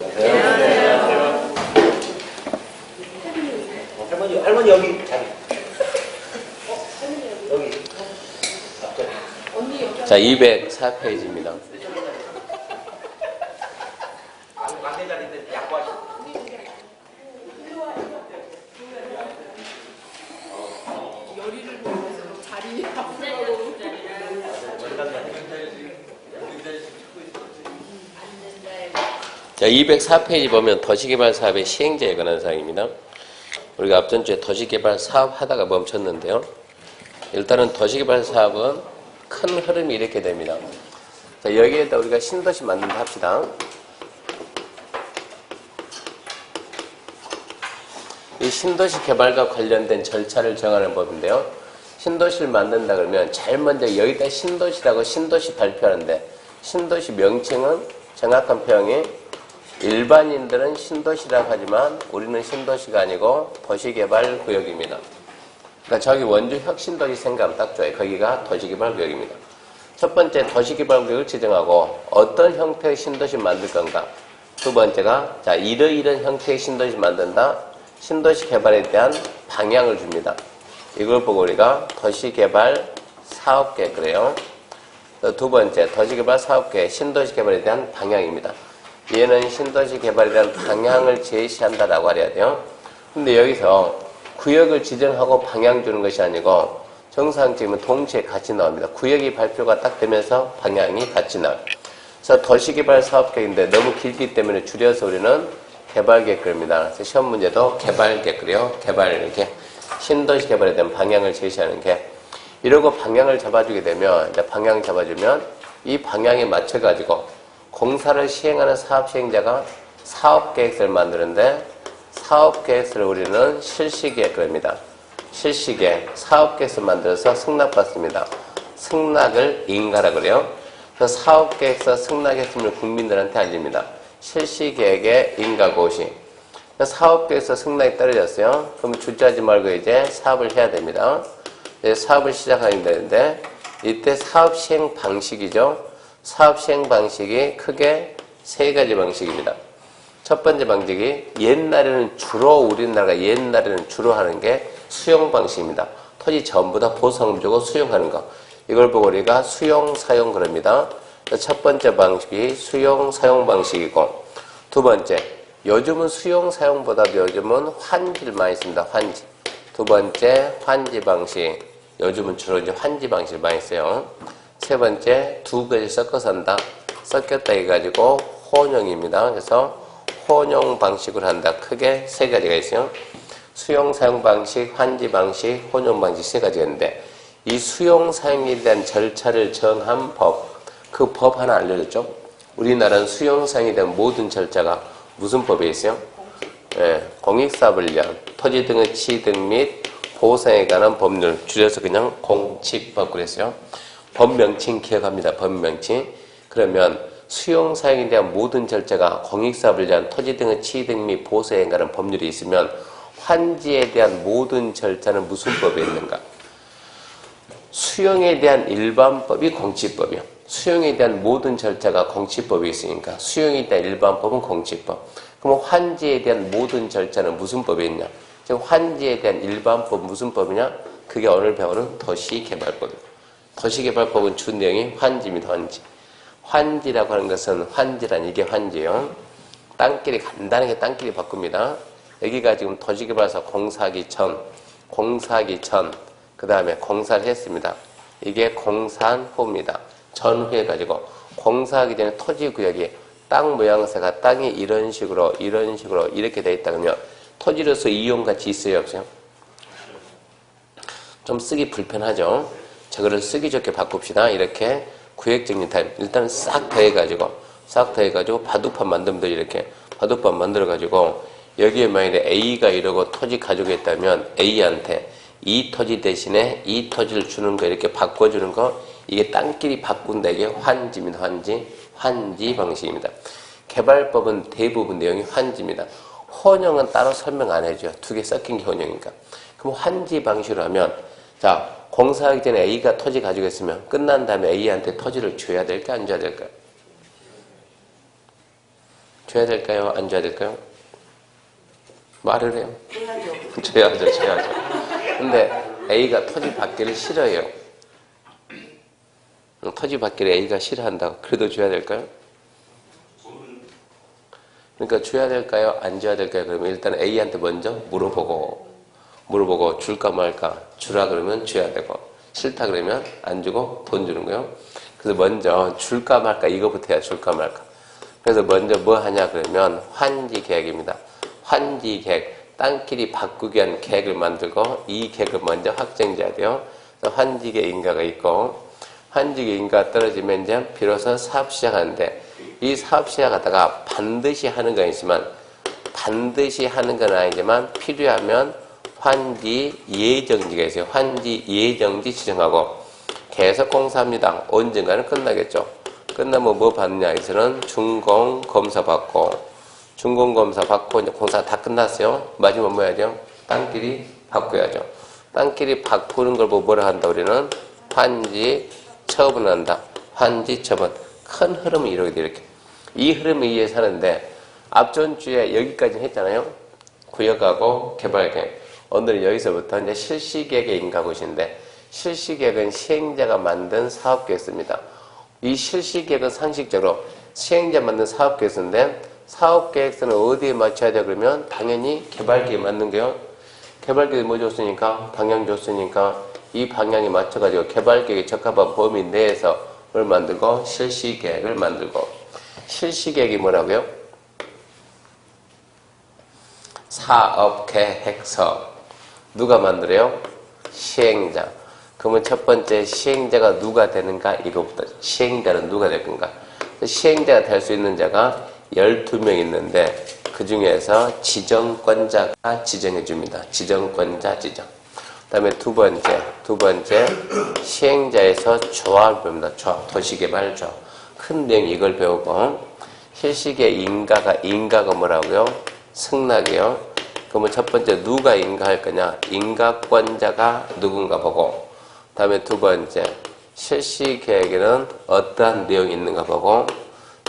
안녕하세요. 할머니 여기 자리. 여기. 자, 204페이지입니다. 안내 자리인데 양보하시고. 열의를 보면서 자리 바꾸고 자, 204페이지 보면 도시개발 사업의 시행자에 관한 사항입니다. 우리가 앞전주에 도시개발 사업 하다가 멈췄는데요. 일단은 도시개발 사업은 큰 흐름이 이렇게 됩니다. 자, 여기에다 우리가 신도시 만든다 합시다. 이 신도시 개발과 관련된 절차를 정하는 법인데요. 신도시를 만든다 그러면 제일 먼저 여기다 신도시라고 신도시 발표하는데, 신도시 명칭은 정확한 표현이 일반인들은 신도시라고 하지만 우리는 신도시가 아니고 도시개발구역입니다. 그러니까 저기 원주 혁신도시 생각하면 딱 좋아요. 거기가 도시개발구역입니다. 첫 번째, 도시개발구역을 지정하고 어떤 형태의 신도시 만들 건가. 두 번째가 자, 이러이런 형태의 신도시 만든다. 신도시 개발에 대한 방향을 줍니다. 이걸 보고 우리가 도시개발 사업계획 그래요. 두 번째, 도시개발 사업계획, 신도시 개발에 대한 방향입니다. 얘는 신도시 개발에 대한 방향을 제시한다라고 해야 돼요. 근데 여기서 구역을 지정하고 방향 주는 것이 아니고 정상 지금은 동시에 같이 나옵니다. 구역이 발표가 딱 되면서 방향이 같이 나와요. 그래서 도시개발 사업계획인데 너무 길기 때문에 줄여서 우리는 개발계획 그립니다. 그래서 시험 문제도 개발계획 그래요. 개발 이렇게 신도시 개발에 대한 방향을 제시하는 게, 이러고 방향을 잡아주게 되면, 이제 방향 잡아주면 이 방향에 맞춰가지고 공사를 시행하는 사업 시행자가 사업계획서를 만드는데, 사업계획서를 우리는 실시계획 그럽니다. 실시계획, 사업계획서 만들어서 승낙받습니다. 승낙을 인가라 그래요. 그래서 사업계획서 승낙했음을 국민들한테 알립니다. 실시계획의 인가고시. 사업계획서 승낙이 떨어졌어요. 그럼 주저하지 말고 이제 사업을 해야 됩니다. 이제 사업을 시작하게 되는데, 이때 사업 시행 방식이죠. 사업 시행 방식이 크게 세 가지 방식입니다. 첫 번째 방식이 옛날에는 주로 우리나라가 옛날에는 주로 하는 게 수용 방식입니다. 토지 전부 다 보상금 주고 수용하는 거. 이걸 보고 우리가 수용, 사용 그럽니다. 첫 번째 방식이 수용, 사용 방식이고, 두 번째, 요즘은 수용, 사용보다도 요즘은 환지를 많이 씁니다. 환지. 두 번째, 환지 방식. 요즘은 주로 이제 환지 방식을 많이 써요. 세 번째, 두 가지 섞어서 한다. 섞였다 해가지고 혼용입니다. 그래서 혼용 방식으로 한다. 크게 세 가지가 있어요. 수용, 사용 방식, 환지 방식, 혼용 방식 세 가지가 있는데, 이 수용, 사용에 대한 절차를 정한 법, 그 법 하나 알려줬죠? 우리나라는 수용, 사용에 대한 모든 절차가 무슨 법에 있어요? 공익사업을 위한 토지 등의 취득 및 보상에 관한 법률, 줄여서 그냥 공치법 그랬어요. 법명칭 기억합니다. 법명칭. 그러면 수용, 사용에 대한 모든 절차가 공익사업을 위한 토지 등의 취득 및 보상에 관한 법률이 있으면 환지에 대한 모든 절차는 무슨 법에 있는가? 수용에 대한 일반법이 공치법이요. 수용에 대한 모든 절차가 공치법이 있으니까 수용에 대한 일반법은 공치법. 그럼 환지에 대한 모든 절차는 무슨 법에 있냐? 즉 환지에 대한 일반법 무슨 법이냐? 그게 오늘 배우는 도시개발법입니다. 도시개발법은 주 내용이 환지입니다. 환지. 환지라고 하는 것은 환지란 이게 환지예요. 땅끼리 간단하게 땅끼리 바꿉니다. 여기가 지금 도시개발사 공사하기 전, 그 다음에 공사를 했습니다. 이게 공사한 후입니다. 전후해 가지고 공사하기 전에 토지구역이 땅 모양새가 땅이 이런 식으로 이렇게 돼 있다 그러면 토지로서 이용가치 있어요 없어요? 좀 쓰기 불편하죠. 저거를 쓰기 좋게 바꿉시다. 이렇게 구획정리 타입 일단 싹 더해가지고 바둑판 만들면 돼. 이렇게 바둑판 만들어가지고 여기에 만약에 A가 이러고 토지 가지고 있다면 A한테 이 토지 대신에 이 토지를 주는 거 이렇게 바꿔주는 거, 이게 땅끼리 바꾼다. 이게 환지입니다. 환지 방식입니다. 개발법은 대부분 내용이 환지입니다. 혼용은 따로 설명 안 해줘요. 두 개 섞인 게 혼용이니까. 그럼 환지 방식으로 하면, 자, 공사하기 전에 A가 토지 가지고 있으면 끝난 다음에 A한테 토지를 줘야 될까 안 줘야 될까? 줘야 될까요? 안 줘야 될까요? 말을 해요. 줘야죠. 줘야죠. 근데 A가 토지 받기를 싫어해요. 토지 받기를 A가 싫어한다고. 그래도 줘야 될까요? 그러니까 줘야 될까요? 안 줘야 될까요? 그러면 일단 A한테 먼저 물어보고 줄까 말까. 주라 그러면 줘야 되고 싫다 그러면 안 주고 돈 주는 거예요. 그래서 먼저 줄까 말까 이거부터 해야 줄까 말까. 그래서 먼저 뭐 하냐 그러면 환지 계획입니다. 환지 계획, 땅끼리 바꾸기 위한 계획을 만들고 이 계획을 먼저 확정해야 돼요. 그래서 환지계 인가가 있고 환지계 인가가 떨어지면 이제 비로소 사업 시작하는데 이 사업 시작하다가 반드시 하는 건 있지만 반드시 하는 건 아니지만 필요하면 환지 예정지가 있어요. 환지 예정지 지정하고 계속 공사합니다. 언젠가는 끝나겠죠. 끝나면 뭐 받느냐 해서는 준공검사 받고 준공검사 받고 이제 공사 다 끝났어요. 마지막 뭐 해야죠? 땅끼리 바꿔야죠. 땅끼리 바꾸는 걸 뭐라 한다 우리는 환지 처분한다. 환지 처분. 큰 흐름이 이렇게 돼 이렇게. 이 흐름에 의해서 하는데 앞전 주에 여기까지 했잖아요. 구역하고 개발계획. 오늘은 여기서부터 이제 실시계획의 인가고시인데 실시계획은 시행자가 만든 사업계획서입니다. 이 실시계획은 상식적으로 시행자 만든 사업계획서인데 사업계획서는 어디에 맞춰야 돼 그러면 당연히 개발계획에 맞는 거예요. 개발계획이 뭐 줬으니까 방향 줬으니까 이 방향에 맞춰가지고 개발계획에 적합한 범위 내에서 뭘 만들고 실시계획을 만들고 실시계획이 뭐라고요? 사업계획서. 누가 만들어요? 시행자. 그러면 첫 번째 시행자가 누가 되는가? 이거부터. 시행자는 누가 될 건가? 시행자가 될 수 있는 자가 12명 있는데 그 중에서 지정권자가 지정해 줍니다. 지정권자 지정. 그 다음에 두 번째 시행자에서 조합을 배웁니다. 조합, 도시개발 조합. 큰 내용 이걸 배우고 실시계 인가가 뭐라고요? 승낙이요. 그러면 첫 번째 누가 인가할 거냐? 인가권자가 누군가 보고 그 다음에 두 번째 실시계획에는 어떠한 내용이 있는가 보고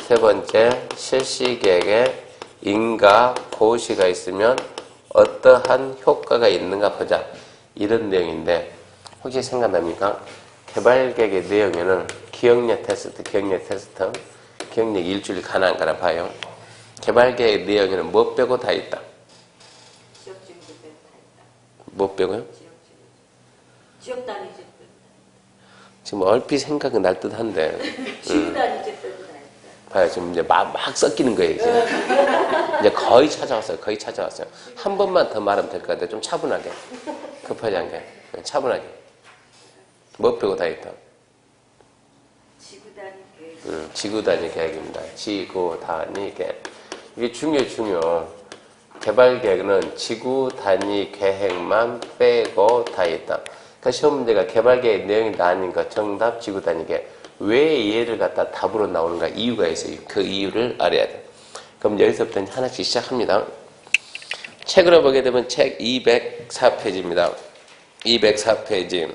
세 번째 실시계획에 인가고시가 있으면 어떠한 효과가 있는가 보자. 이런 내용인데 혹시 생각납니까? 개발계획의 내용에는 기억력 테스트, 기억력 일주일 가나 안 가나 봐요. 개발계획의 내용에는 뭐 빼고 다 있다. 뭐 빼고요? 지역 단위제 지금 얼핏 생각은 날 듯한데. 지역 단위제 빼고 다 했다. 봐요. 지금 이제 막 섞이는 거예요, 이제. 이제 거의 찾아왔어요. 한 번만 더 말하면 될 것 같아요. 좀 차분하게. 급하지 않게. 차분하게. 뭐 빼고 다 있다. 지구 단위 계획. 지구 단위 계획입니다. 지구 단위 계획. 이게 중요. 개발 계획은 지구 단위 계획만 빼고 다 있다. 그러니까 시험 문제가 개발 계획 내용이 아닌가 정답 지구 단위 계획. 왜 얘를 갖다 답으로 나오는가 이유가 있어요. 그 이유를 알아야 돼. 그럼 여기서부터 하나씩 시작합니다. 책으로 보게 되면 책 204페이지입니다. 204페이지.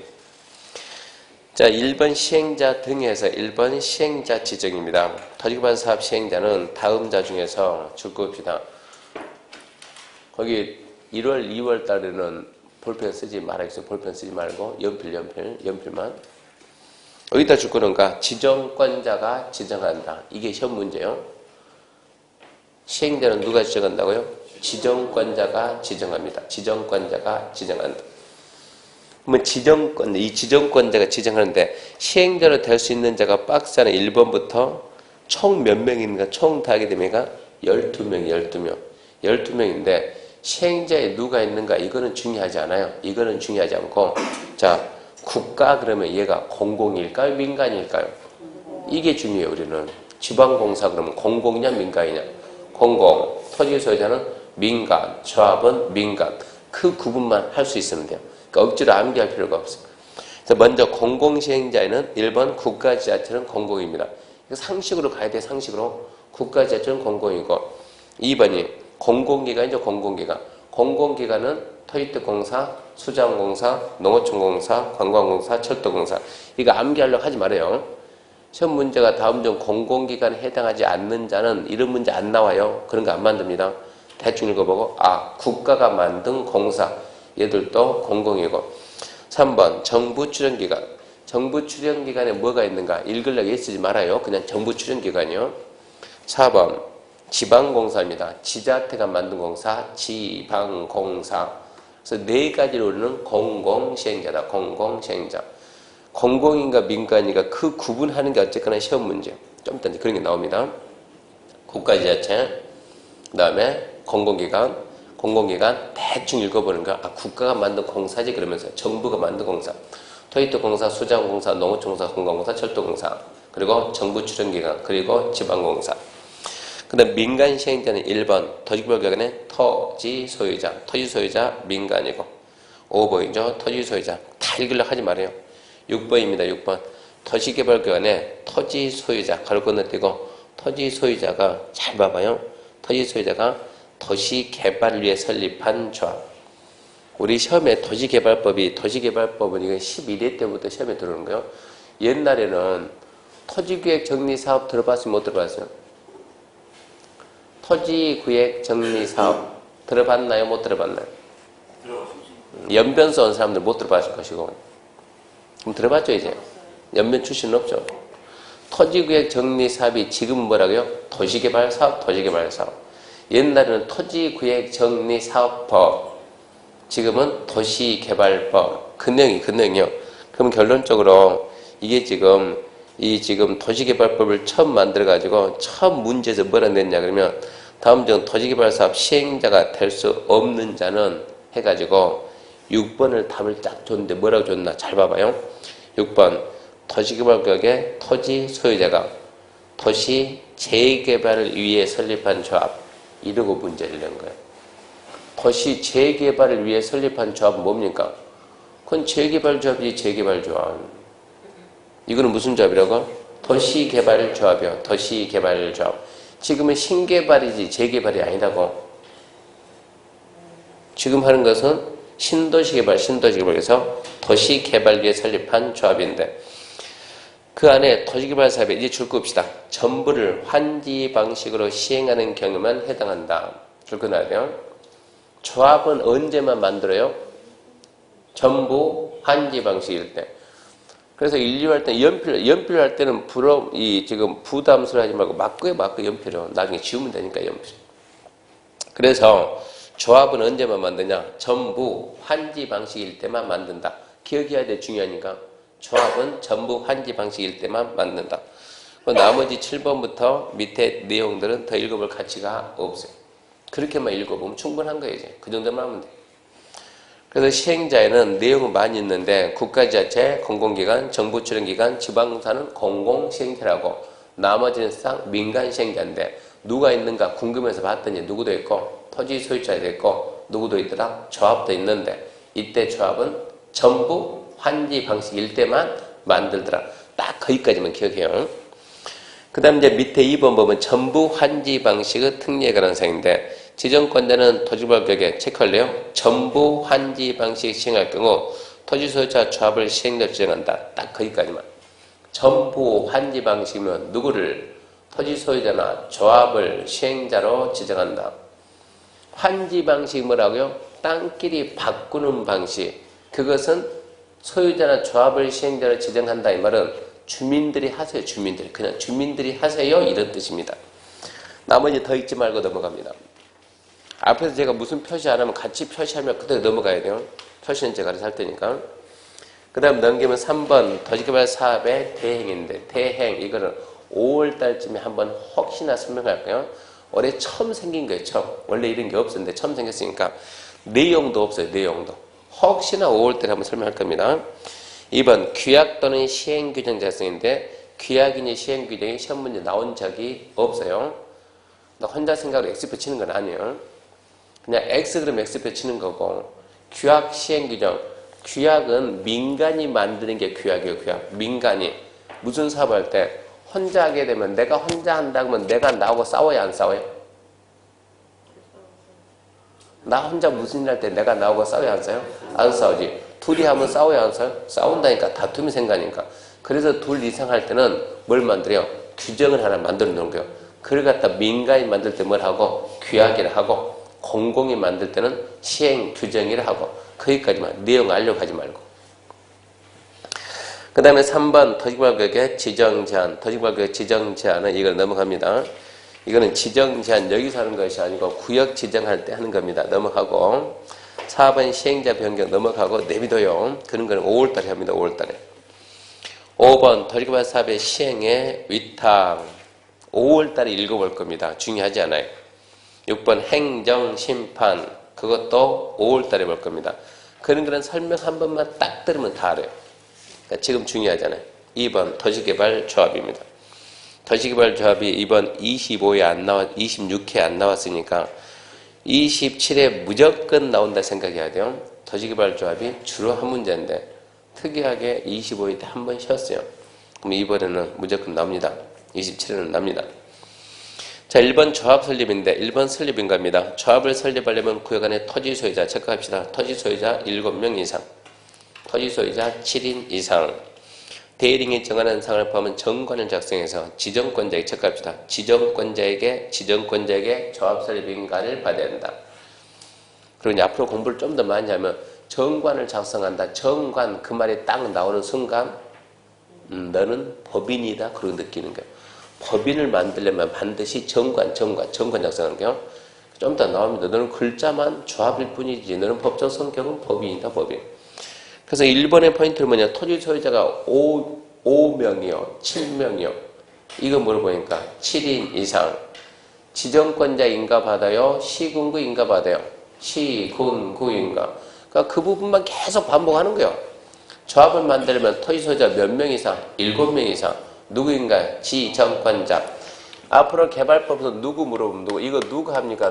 자, 1번 시행자 등에서 1번 시행자 지정입니다. 토지개발 사업 시행자는 다음 자 중에서 줄 겁시다. 거기 1월, 2월 달에는 볼펜 쓰지 말아야겠어요. 볼펜 쓰지 말고 연필만. 어디다 줄 거는가? 지정권자가 지정한다. 이게 시험 문제요. 시행자는 누가 지정한다고요? 지정권자가 지정합니다. 지정권자가 지정한다. 그러면 이 지정권자가 지정하는데 시행자로 될 수 있는 자가 박스 안에 1번부터 총 몇 명 있는가? 총 다 하게 되면 12명. 12명인데 시행자에 누가 있는가? 이거는 중요하지 않아요. 이거는 중요하지 않고 자, 국가 그러면 얘가 공공일까요? 민간일까요? 이게 중요해요. 우리는 지방공사 그러면 공공이냐 민간이냐? 공공. 토지 소유자는 민간, 조합은 민간. 그 구분만 할 수 있으면 돼요. 그러니까 억지로 암기할 필요가 없어요. 그래서 먼저 공공시행자에는 1번 국가지자체는 공공입니다. 상식으로 가야 돼. 상식으로. 국가지자체는 공공이고 2번이 공공기관이죠. 공공기관. 공공기관은 토지특공사, 수자원공사, 농어촌공사, 관광공사, 철도공사. 이거 암기하려고 하지 말아요. 시험 문제가 다음 중 공공기관에 해당하지 않는 자는 이런 문제 안 나와요. 그런 거 안 만듭니다. 대충 읽어보고 국가가 만든 공사 얘들도 공공이고 3번 정부 출연기관 정부 출연기관에 뭐가 있는가 읽으려고 쓰지 말아요. 그냥 정부 출연기관이요. 4번 지방공사입니다. 지자체가 만든 공사 지방공사 그래서 네 가지로 우리는 공공시행자다. 공공시행자 공공인가 민간인가 그 구분하는 게 어쨌거나 시험 문제. 좀 이따 그런 게 나옵니다. 국가지자체, 그 다음에 공공기관 대충 읽어보는 거. 국가가 만든 공사지 그러면서 정부가 만든 공사. 토지투공사, 수자원공사, 농어촌공사, 공공공사, 철도공사. 그리고 정부 출연기관, 그리고 지방공사. 그 다음 민간 시행자는 1번 토지개발기관의 토지 소유자 민간이고 5번이죠. 토지 소유자. 다 읽으려고 하지 말아요. 6번입니다. 6번. 도시개발기관의 토지 소유자, 가로 건너뛰고 토지 소유자가 잘 봐봐요. 토지 소유자가 도시개발을 위해 설립한 조합. 우리 시험에 도시개발법은 이거 11회 때부터 시험에 들어오는 거예요. 옛날에는 토지구역정리사업 들어봤어요? 못 들어봤어요? 토지구역정리사업 들어봤나요? 못 들어봤나요? 연변서 온 사람들 못 들어봤을 것이고 그럼 들어봤죠 이제? 연변 출신은 없죠. 토지구역 정리사업이 지금은 뭐라고요? 도시개발사업. 옛날에는 토지구역정리사업법, 지금은 도시개발법. 근형이요. 그럼 결론적으로 이게 지금 도시개발법을 처음 만들어가지고 처음 문제에서 뭐라 냈냐 그러면 다음 중 도시개발사업 시행자가 될 수 없는 자는 해가지고 6번을 답을 딱 줬는데 뭐라고 줬나 잘 봐봐요. 6번 도시개발구역의 토지 소유자가 도시 재개발을 위해 설립한 조합 이러고 문제를 낸 거예요. 도시 재개발을 위해 설립한 조합은 뭡니까? 그건 재개발조합이지 재개발조합. 이거는 무슨 조합이라고? 도시개발조합이요. 도시개발조합. 지금은 신개발이지 재개발이 아니라고. 지금 하는 것은 신도시개발. 그래서 도시개발 위해 설립한 조합인데 그 안에 도시개발 사업에 이제 줄 겁시다. 전부를 환지 방식으로 시행하는 경우만 해당한다. 줄 거놔야 돼요. 조합은 언제만 만들어요? 전부 환지 방식일 때. 그래서 인류할 때 연필할 때는 지금 부담스러워 하지 말고 맞고요. 연필로. 나중에 지우면 되니까 연필. 그래서 조합은 언제만 만드냐? 전부 환지 방식일 때만 만든다. 기억해야 돼. 중요하니까. 조합은 전부 환지 방식일 때만 만든다. 나머지 7번부터 밑에 내용들은 더 읽어볼 가치가 없어요. 그렇게만 읽어보면 충분한 거예요. 이제. 그 정도만 하면 돼. 그래서 시행자에는 내용은 많이 있는데 국가지자체, 공공기관, 정부출연기관, 지방공사는 공공시행자라고 나머지는 민간 시행자인데 누가 있는가 궁금해서 봤더니 누구도 있고 토지 소유자도 있고 누구도 있더라? 조합도 있는데 이때 조합은 전부 환지 방식일 때만 만들더라. 딱 거기까지만 기억해요. 그 다음 이제 밑에 2번 보면 전부 환지 방식의 특례 가능성인데 지정권자는 토지개발구역에 체크할래요? 전부 환지 방식 시행할 경우 토지소유자 조합을 시행자로 지정한다. 딱 거기까지만. 전부 환지 방식이면 누구를 토지소유자나 조합을 시행자로 지정한다. 환지 방식이 뭐라고요? 땅끼리 바꾸는 방식. 그것은 소유자나 조합을 시행자로 지정한다. 이 말은 주민들이 하세요. 그냥 주민들이 하세요. 이런 뜻입니다. 나머지 더 읽지 말고 넘어갑니다. 앞에서 제가 무슨 표시 안 하면 같이 표시하면 그대로 넘어가야 돼요. 표시는 제가 알아서 할 테니까. 그 다음 넘기면 3번 도시개발 사업의 대행인데 대행 이거는 5월달쯤에 한번 혹시나 설명할까요? 올해 처음 생긴 거예요. 처음. 원래 이런 게 없었는데 처음 생겼으니까 내용도 없어요. 내용도. 혹시나 5월달에 한번 설명할 겁니다. 2번 규약 또는 시행규정 작성인데 규약이니 시행규정이 시험 문제 나온 적이 없어요. 나 혼자 생각으로 X표 치는 건 아니에요. 그냥 X 그러면 X표 치는 거고 규약 시행규정 규약은 민간이 만드는 게 규약이에요. 규약. 민간이 무슨 사업할 때 혼자 하게 되면 내가 혼자 한다고 하면 내가 나하고 싸워야 안 싸워요? 나 혼자 무슨 일 할 때 내가 나하고 싸워야 안 싸워요? 안 싸우지. 둘이 하면 싸워야 안 싸워요? 싸운다니까. 다툼이 생기니까. 그래서 둘 이상 할 때는 뭘 만들어요? 규정을 하나 만들어 놓은 거예요. 그걸 갖다 민간이 만들 때 뭘 하고? 규약이라 하고, 공공이 만들 때는 시행 규정이라 하고, 거기까지만 내용 알려가지 말고. 그 다음에 3번 토지개발구역의 지정제한. 토지개발구역 지정제한은 이걸 넘어갑니다. 이거는 지정제한 여기서 하는 것이 아니고 구역 지정할 때 하는 겁니다. 넘어가고 4번 시행자 변경 넘어가고 내비둬요. 그런 거는 5월달에 합니다. 5월달에. 5번 토지개발 사업의 시행의 위탁 5월달에 읽어볼 겁니다. 중요하지 않아요. 6번 행정심판 그것도 5월달에 볼 겁니다. 그런 거는 설명 한 번만 딱 들으면 다 알아요. 그러니까 지금 중요하잖아요. 2번 도시개발조합입니다. 도시개발조합이 이번 25회 안 나왔, 26회 안 나왔으니까 27회 무조건 나온다 생각해야 돼요. 도시개발조합이 주로 한 문제인데 특이하게 25회 때 한 번 쉬었어요. 그럼 이번에는 무조건 나옵니다. 27회는 납니다. 자, 1번 조합 설립인데 1번 설립인 겁니다. 조합을 설립하려면 구역 안에 토지 소유자 체크합시다. 토지 소유자 7명 이상, 토지 소유자 7인 이상, 대리인이 정하는 사항을 포함한 정관을 작성해서 지정권자에게 체크합시다. 지정권자에게 조합 설립인가를 받아야 된다. 그리고 이제 앞으로 공부를 좀 더 많이 하면 정관을 작성한다. 정관 그 말이 딱 나오는 순간 너는 법인이다 그러고 느끼는 거예요. 법인을 만들려면 반드시 정관 작성하는 거예요. 좀 더 나옵니다. 너는 글자만 조합일 뿐이지 너는 법적 성격은 법인이다 법인. 그래서 1번의 포인트는 뭐냐? 토지 소유자가 5명이요, 7명이요. 이거 물어보니까 7인 이상. 지정권자 인가 받아요? 시군구 인가 받아요? 시군구 인가. 그러니까 그 부분만 계속 반복하는 거예요. 조합을 만들려면 토지 소유자 몇 명 이상? 7명 이상. 누구인가요? 지정권자. 앞으로 개발법에서 누구 물어보면 누구. 이거 누구 합니까?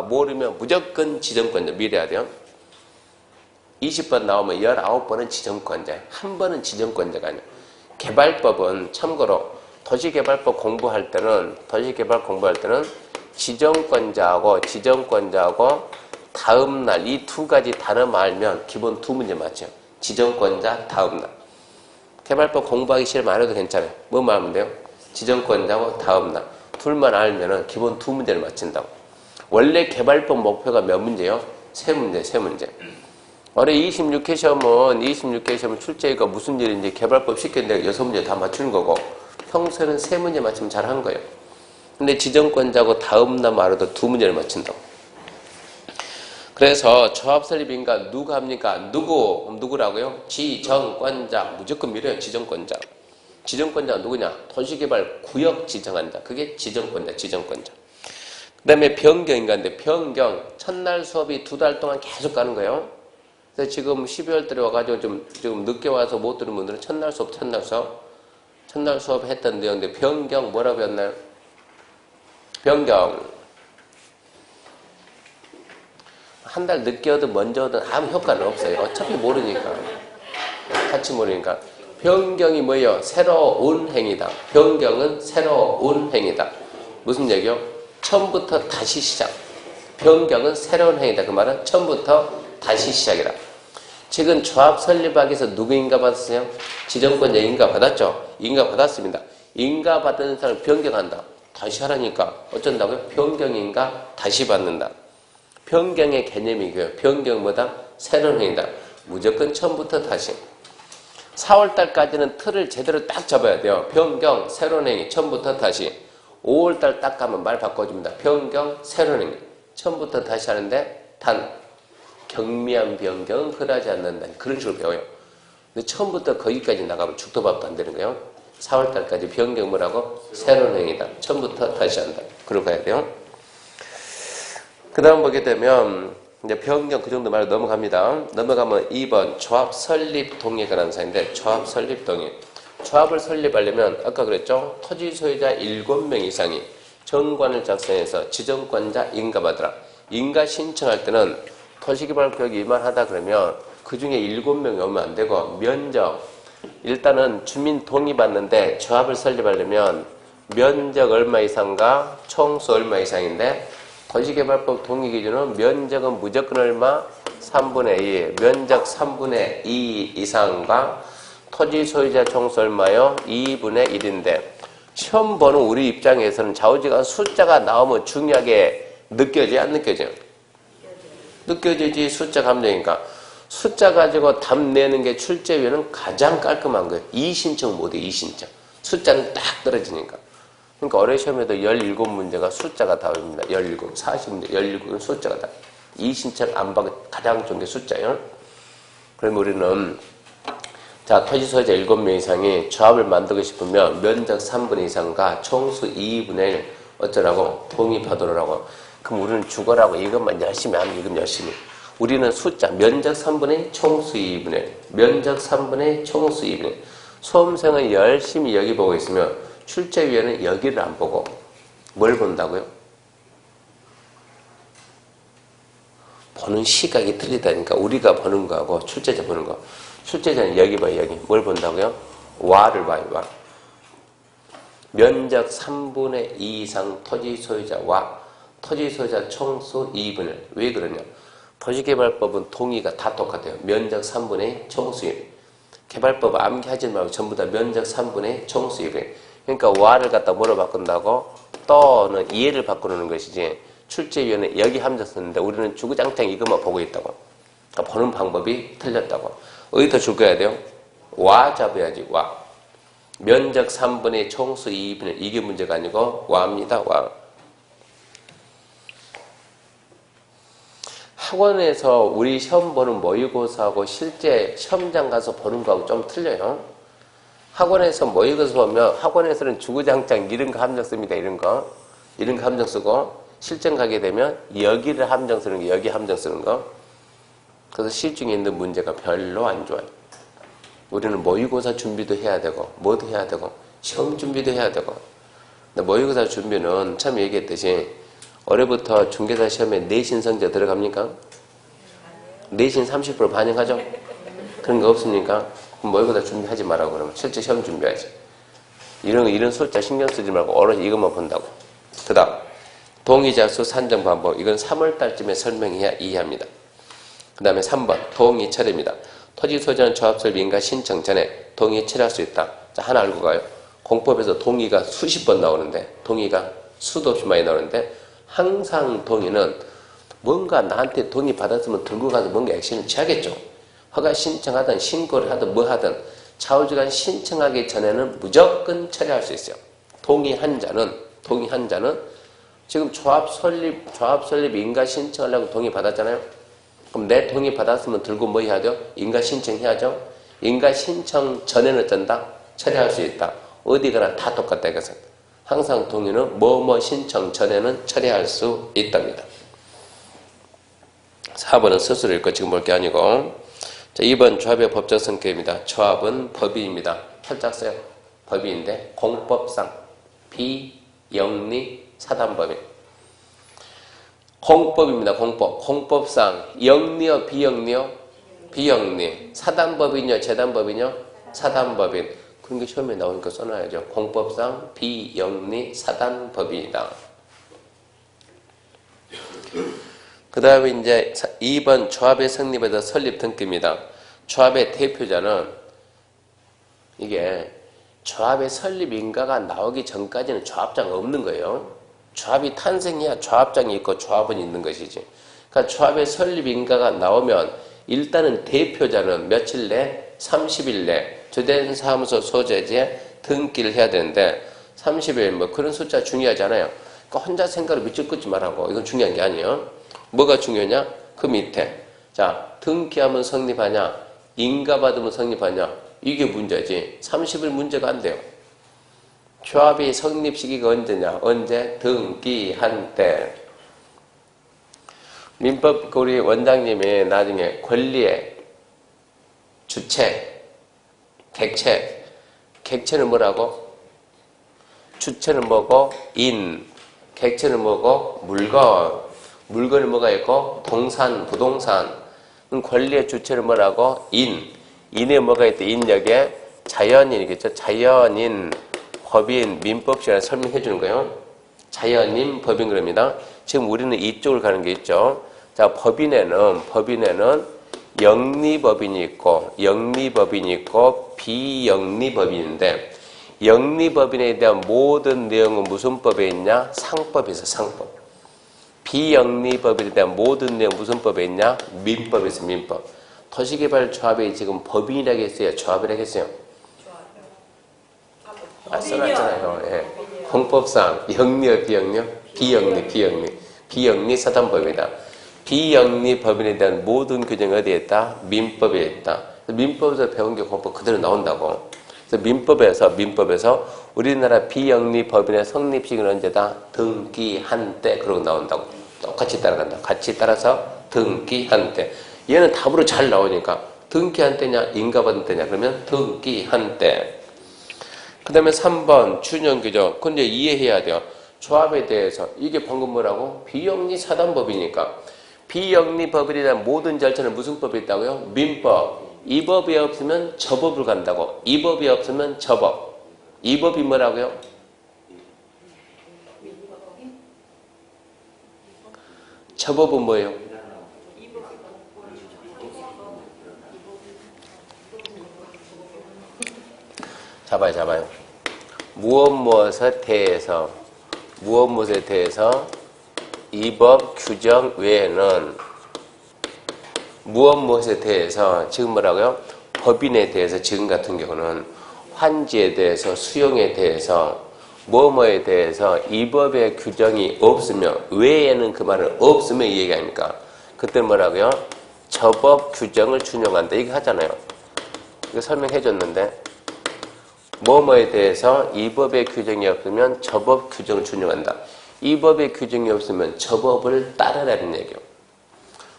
모르면 무조건 지정권자 미래야 돼요. 20번 나오면 19번은 지정권자예요. 한 번은 지정권자가 아니에요. 개발법은 참고로 도시개발법 공부할 때는 지정권자하고 다음날 이 두 가지 단어만 알면 기본 두 문제 맞죠. 지정권자 다음날. 개발법 공부하기 싫으면 안 해도 괜찮아요. 뭐만 하면 돼요? 지정권자하고 다음날. 둘만 알면은 기본 두 문제를 맞춘다고. 원래 개발법 목표가 몇 문제요? 세 문제. 올해 26회 시험은 출제가 무슨 일인지 개발법 쉽게 내가 6문제 다 맞추는 거고 평소에는 3문제 맞추면 잘한 거예요. 근데 지정권자하고 다음날 말아도 2문제를 맞춘다고. 그래서 조합 설립인가 누가 합니까? 누구라고요? 지정권자. 무조건 밀어요. 지정권자. 지정권자가 누구냐? 도시개발 구역 지정한다. 그게 지정권자. 그 다음에 변경인가인데 변경. 첫날 수업이 2달 동안 계속 가는 거예요. 그래서 지금 12월 달에 와가지고 좀 늦게 와서 못 들은 분들은 첫날 수업 했던 내용인데 변경 뭐라고 배웠나요? 변경. 한 달 늦게 오든 먼저 오든 아무 효과는 없어요. 어차피 모르니까. 같이 모르니까. 변경이 뭐예요? 새로운 행위다. 변경은 새로운 행위다. 무슨 얘기요? 처음부터 다시 시작. 변경은 새로운 행위다. 그 말은 처음부터 다시 시작이다. 지금 조합 설립하기 위해서 누구 인가 받았어요? 지정권자 인가 받았죠? 인가 받았습니다. 인가 받은 사람을 변경한다. 다시 하라니까 어쩐다고요? 변경인가 다시 받는다. 변경의 개념이 그요. 변경보다 새로운 행위다. 무조건 처음부터 다시. 4월달까지는 틀을 제대로 딱 잡아야 돼요. 변경, 새로운 행위, 처음부터 다시. 5월달 딱 가면 말 바꿔줍니다. 변경, 새로운 행위. 처음부터 다시 하는데 경미한 변경은 흔하지 않는다. 그런 식으로 배워요. 근데 처음부터 거기까지 나가면 죽도 밥도 안 되는 거예요. 4월달까지 변경 뭐라고? 새로운 행위다. 처음부터 다시 한다. 그러고 가야 돼요. 그 다음 보게 되면 이제 변경 그 정도 말로 넘어갑니다. 넘어가면 2번 조합 설립 동의에 관한 사항인데 조합 설립 동의. 조합을 설립하려면 아까 그랬죠? 토지 소유자 7명 이상이 정관을 작성해서 지정권자 인가받으라. 인가 신청할 때는 도시개발구역이 이만하다 그러면 그 중에 7명이 오면 안 되고 면적. 일단은 주민 동의 받는데 조합을 설립하려면 면적 얼마 이상과 총수 얼마 이상인데 도시개발법 동의 기준은 면적은 무조건 얼마? 3분의 2. 면적 3분의 2 이상과 토지 소유자 총수 얼마요? 2분의 1인데 시험 보는 우리 입장에서는 좌우지간 숫자가 나오면 중요하게 느껴져요? 안 느껴져요? 느껴지지. 숫자 감정이니까. 숫자 가지고 답 내는 게 출제위원은 가장 깔끔한 거예요. 이신청 못해, 이신청. 숫자는 딱 떨어지니까. 그러니까 어뢰 시험에도 17문제가 숫자가 답입니다. 17, 40문제, 17은 숫자가 답. 이신청 안 봐도 가장 좋은 게 숫자예요. 그러면 우리는 자, 토지 소유자 7명 이상이 조합을 만들고 싶으면 면적 3분의 이상과 총수 2분의 1 어쩌라고? 독립하도록 하고. 그럼 우리는 죽어라고 이것만 열심히 하면 이건 열심히. 우리는 숫자 면적 3분의 총수 2분의 1. 면적 3분의 총수 2분의 1. 수험생은 열심히 여기 보고 있으면 출제위원은 여기를 안 보고 뭘 본다고요? 보는 시각이 틀리다니까. 우리가 보는 거하고 출제자 보는 거. 출제자는 여기 봐요. 여기. 뭘 본다고요? 와를 봐요. 와. 면적 3분의 2 이상 토지 소유자 와. 토지 소유자 총수 2분의 1. 왜 그러냐? 도시개발법은 동의가 다 똑같아요. 면적 3분의 총수 2분의 1. 개발법 암기하지 말고 전부 다 면적 3분의 총수 2분의 1. 그러니까 와를 갖다 뭐로 바꾼다고? 또는 이해를 바꾸는 것이지. 출제위원회 여기 함정 썼는데 우리는 주구장창 이것만 보고 있다고. 그러니까 보는 방법이 틀렸다고. 어디다 줄 거야 돼요? 와 잡아야지. 와. 면적 3분의 총수 2분의 1. 이게 문제가 아니고 와입니다. 와. 학원에서 우리 시험 보는 모의고사하고 실제 시험장 가서 보는 거하고 좀 틀려요. 학원에서 모의고사 보면 학원에서는 주구장창 이런 거 함정 씁니다. 이런 거 함정 쓰고 실전 가게 되면 여기를 함정 쓰는 거, 여기 함정 쓰는 거. 그래서 시중에 있는 문제가 별로 안 좋아요. 우리는 모의고사 준비도 해야 되고 뭐도 해야 되고 시험 준비도 해야 되고. 근데 모의고사 준비는 참 얘기했듯이 올해부터 중개사 시험에 내신 성적 들어갑니까? 내신 30% 반영하죠? 그런 거 없습니까? 그럼 모의고사 준비하지 말라고 그러면 실제 시험 준비하지. 이런 숫자 신경 쓰지 말고 오로지 이것만 본다고. 그 다음 동의자 수 산정 방법. 이건 3월 달쯤에 설명해야 이해합니다. 그 다음에 3번 동의 처리입니다. 토지 소유자는 조합설립 인가 신청 전에 동의 처리할 수 있다. 자, 하나 알고 가요. 공법에서 동의가 수십 번 나오는데 동의가 수도 없이 많이 나오는데 항상 동의는 뭔가 나한테 동의 받았으면 들고 가서 뭔가 액션을 취하겠죠. 허가 신청하든 신고를 하든 뭐 하든 좌우지간 신청하기 전에는 무조건 처리할 수 있어요. 동의한 자는 지금 조합 설립 인가 신청하려고 동의 받았잖아요. 그럼 내 동의 받았으면 들고 뭐 해야 돼요? 인가 신청해야죠. 인가 신청 전에는 어쩐다? 처리할 수 있다. 어디 가나 다 똑같다 이것은. 항상 동의는 뭐뭐 신청 전에는 처리할 수 있답니다. 4번은 스스로 읽고 지금 볼 게 아니고. 자, 2번 조합의 법적 성격입니다. 조합은 법인입니다. 살짝 써요. 법인인데 공법상 비영리 사단법인. 공법입니다. 공법상 영리요 비영리요? 비영리. 사단법인요 재단법인요? 사단법인. 그런 게 시험에 나오니까 써놔야죠. 공법상 비영리 사단법인이다. 그 다음에 이제 2번 조합의 성립에서 설립 등기입니다. 조합의 대표자는 이게 조합의 설립 인가가 나오기 전까지는 조합장 없는 거예요. 조합이 탄생해야 조합장이 있고 조합은 있는 것이지. 그러니까 조합의 설립 인가가 나오면 일단은 대표자는 며칠 내? 30일 내 주된 사무소 소재지에 등기를 해야 되는데 30일 뭐 그런 숫자 중요하지 않아요. 그러니까 혼자 생각을 밑줄 긋지 말라고. 이건 중요한 게 아니에요. 뭐가 중요하냐? 그 밑에. 자, 등기하면 성립하냐? 인가받으면 성립하냐? 이게 문제지. 30일 문제가 안 돼요. 조합이 성립 시기가 언제냐? 언제? 등기한 때. 민법 우리 원장님이 나중에 권리의 주체, 객체. 객체는 뭐라고? 주체는 뭐고? 인. 객체는 뭐고? 물건. 물건은 뭐가 있고? 동산, 부동산. 권리의 주체는 뭐라고? 인. 인에 뭐가 있대? 인역에 자연인이겠죠. 자연인, 법인, 민법 시간에 설명해 주는 거예요. 자연인, 법인 그럽니다. 지금 우리는 이쪽을 가는 게 있죠. 자, 법인에는 영리법인이 있고 영리법인이 있고 비영리법인인데 영리법인에 대한 모든 내용은 무슨 법에 있냐? 상법에 있어. 상법. 비영리법인에 대한 모든 내용 무슨 법에 있냐? 민법에 있어. 민법. 도시개발조합이 지금 법인이라고 했어요? 조합이라고 했어요? 써놨잖아요. 예. 헌법상 영리요, 비영리요? 비영리 사단법이다. 비영리 법인에 대한 모든 규정이 어디에 있다? 민법에 있다. 민법에서 배운 게 헌법 그대로 나온다고. 그래서 민법에서 우리나라 비영리 법인의 성립식은 언제다? 등기한 때 그러고 나온다고. 똑같이 따라간다. 같이 따라서 등기한 때. 얘는 답으로 잘 나오니까 등기한 때냐 인가받은 때냐 그러면 등기한 때. 그 다음에 3번 준용규정. 근데 이해해야 돼요. 조합에 대해서 이게 방금 뭐라고? 비영리 사단법이니까 비영리 법인에 대한 모든 절차는 무슨 법이 있다고요? 민법. 이 법이 없으면 저 법을 간다고. 이 법이 없으면 저 법. 이 법이 뭐라고요? 저 법은 뭐예요? 잡아요. 무엇에 대해서 이 법 규정 외에는 무엇에 대해서 지금 뭐라고요? 법인에 대해서 지금 같은 경우는 환지에 대해서 수용에 대해서 뭐뭐에 대해서 이 법의 규정이 없으면 외에는 그 말은 없으면 이 얘기 아닙니까? 그때 뭐라고요? 저 법 규정을 준용한다 이거 하잖아요. 이거 설명해 줬는데 뭐뭐에 대해서 이 법의 규정이 없으면 저 법 규정을 준용한다. 이 법의 규정이 없으면 저 법을 따르라는 얘기예요.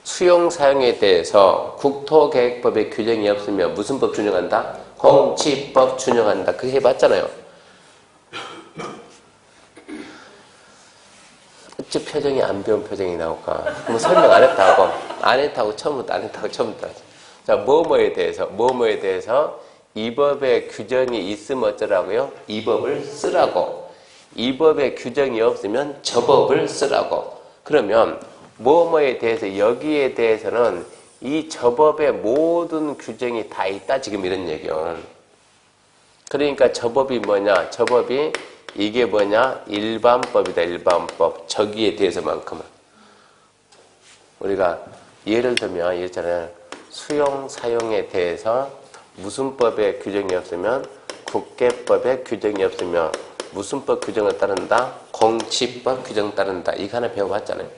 수용 사용에 대해서 국토계획법의 규정이 없으면 무슨 법 준용한다? 공지법 준용한다. 그거 해봤잖아요. 어째 표정이 안 배운 표정이 나올까? 뭐 설명 안 했다고 처음부터 안 했다고 처음부터 하지. 자, 뭐뭐에 대해서 이 법의 규정이 있으면 어쩌라고요? 이 법을 쓰라고. 이 법의 규정이 없으면 저 법을 쓰라고. 그러면 뭐뭐에 대해서 여기에 대해서는 이 저 법의 모든 규정이 다 있다 지금 이런 얘기요. 그러니까 저 법이 뭐냐? 저 법이 이게 뭐냐? 일반법이다. 일반법. 저기에 대해서만큼은. 우리가 예를 들면 이랬잖아요. 수용 사용에 대해서 무슨 법의 규정이 없으면 국계법의 규정이 없으면 무슨 법 규정을 따른다? 공지법 규정 따른다. 이거 하나 배워봤잖아요.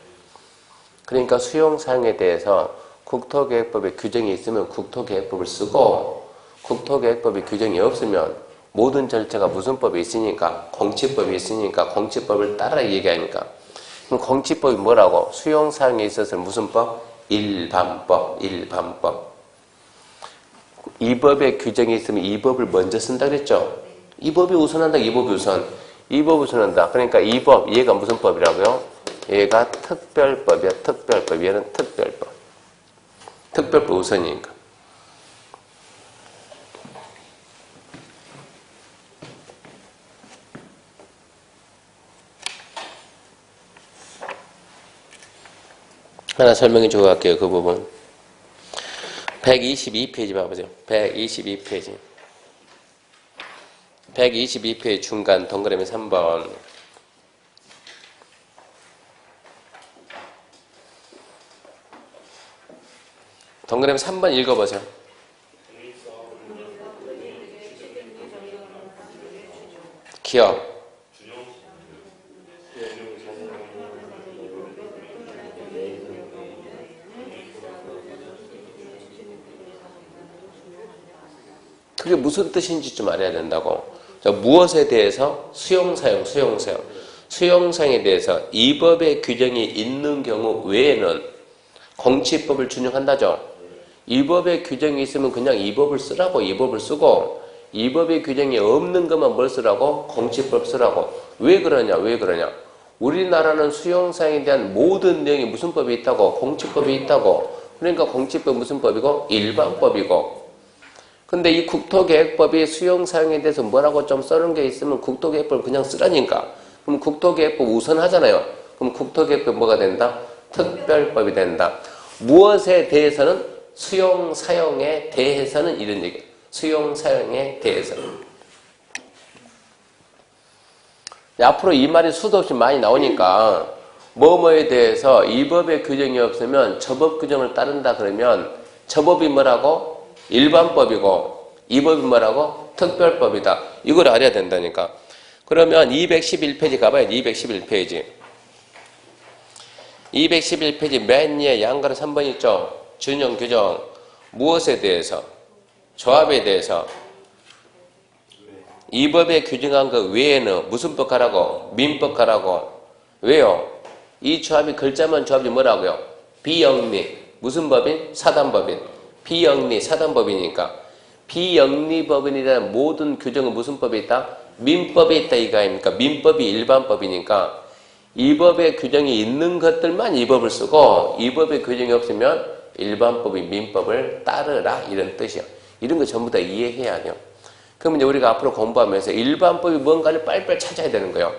그러니까 수용 사용에 대해서 국토계획법의 규정이 있으면 국토계획법을 쓰고 국토계획법의 규정이 없으면 모든 절차가 무슨 법이 있으니까 공지법이 있으니까 공지법을 따라 얘기하니까 그럼 공지법이 뭐라고? 수용 사용에 있어서 무슨 법? 일반법. 이 법의 규정이 있으면 이 법을 먼저 쓴다 그랬죠? 이 법이 우선한다. 이 법이 우선한다. 그러니까 이 법, 얘가 무슨 법이라고요? 얘가 특별법이야. 특별법. 얘는 특별법. 특별법 우선이니까. 하나 설명해 주고 갈게요. 그 부분. 122페이지 봐보세요. 122페이지. 122페이지 중간 동그라미 3번. 동그라미 3번 읽어보세요. 기억. 그게 무슨 뜻인지 좀 알아야 된다고. 자, 무엇에 대해서? 수용사용. 수용사용에 대해서 이 법의 규정이 있는 경우 외에는 공지법을 준용한다죠. 이 법의 규정이 있으면 그냥 이 법을 쓰라고. 이 법을 쓰고 이 법의 규정이 없는 것만 뭘 쓰라고? 공지법 쓰라고. 왜 그러냐? 우리나라는 수용사용에 대한 모든 내용이 무슨 법이 있다고? 공지법이 있다고. 그러니까 공지법 무슨 법이고? 일반법이고. 근데 이 국토계획법이 수용사용에 대해서 뭐라고 좀 써놓은 게 있으면 국토계획법을 그냥 쓰라니까. 그럼 국토계획법 우선하잖아요. 그럼 국토계획법 뭐가 된다? 특별법이 된다. 무엇에 대해서는 수용, 사용에 대해서는 이런 얘기. 수용, 사용에 대해서. 앞으로 이 말이 수도 없이 많이 나오니까 뭐뭐에 대해서 이 법의 규정이 없으면 저 법 규정을 따른다 그러면 저 법이 뭐라고? 일반법이고 이 법이 뭐라고? 특별법이다. 이걸 알아야 된다니까. 그러면 211페이지 가봐요. 211페이지. 211페이지 맨 위에 양가로 3번 있죠? 준용, 규정. 무엇에 대해서? 조합에 대해서. 이 법에 규정한 것 외에는 무슨 법 가라고? 민법 가라고. 왜요? 이 조합이 글자만 조합이 뭐라고요? 비영리. 무슨 법인? 사단법인. 비영리, 사단법이니까. 비영리법인이라는 모든 규정은 무슨 법이 있다? 민법에 있다 이거 아닙니까? 민법이 일반법이니까 이 법의 규정이 있는 것들만 이 법을 쓰고 이 법의 규정이 없으면 일반법이 민법을 따르라 이런 뜻이요. 이런 거 전부 다 이해해야 돼요. 그럼 이제 우리가 앞으로 공부하면서 일반법이 뭔가를 빨리빨리 찾아야 되는 거예요.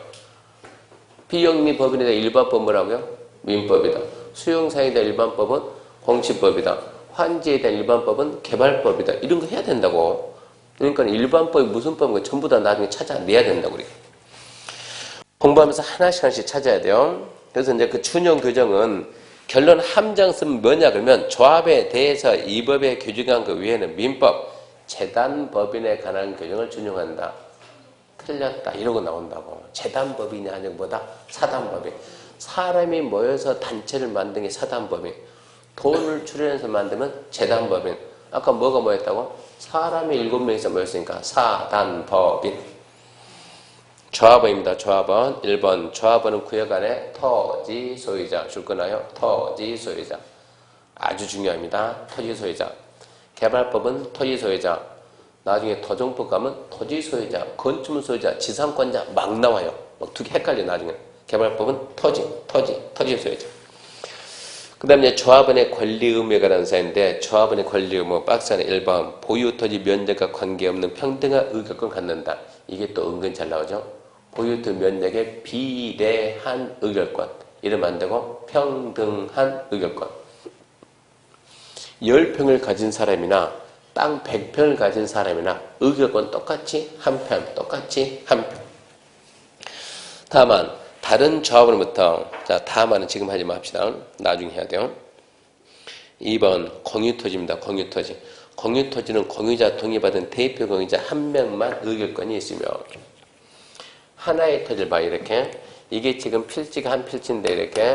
비영리법인에 대한 일반법 뭐라고요? 민법이다. 수용사에 대한 일반법은 공치법이다. 환지에 대한 일반법은 개발법이다. 이런 거 해야 된다고. 그러니까 일반법이 무슨 법인가 전부 다 나중에 찾아내야 된다고 그래. 공부하면서 하나씩 찾아야 돼요. 그래서 이제 그 준용 규정은 결론 함정 쓰면 뭐냐 그러면 조합에 대해서 이 법에 규정한 것 외에는 민법, 재단법인에 관한 규정을 준용한다. 틀렸다 이러고 나온다고. 재단법인이 아니고 뭐다? 사단법인. 사람이 모여서 단체를 만든 게 사단법인. 돈을 출연해서 만들면 재단법인. 아까 뭐가 뭐였다고? 사람이 7명이서 모였으니까 사단법인. 조합원입니다. 조합원. 1번 조합원은 구역 안에 토지 소유자. 줄 거나요? 토지 소유자. 아주 중요합니다. 토지 소유자. 개발법은 토지 소유자. 나중에 토종법 가면 토지 소유자, 건축물 소유자, 지상권자 막 나와요. 막 두 개 헷갈려 나중에. 개발법은 토지 소유자. 그 다음에 조합원의 권리 의무에 관한 사인데 조합원의 권리 의무 박스 안에 1번 보유 토지 면적과 관계없는 평등한 의결권 갖는다. 이게 또 은근 잘 나오죠. 보유 토지 면적에 비례한 의결권. 이러면 안 되고 평등한 의결권. 10평을 가진 사람이나 땅 100평을 가진 사람이나 의결권 똑같이 한 편. 다만 다른 조합원부터 자 다만은 지금 하지 맙시다. 나중에 해야 돼요. 2번 공유토지입니다. 공유토지. 공유토지는 공유자 동의받은 대표 공유자 한 명만 의결권이 있으며 하나의 토지를 봐 이렇게 이게 지금 필지가 한 필지인데 이렇게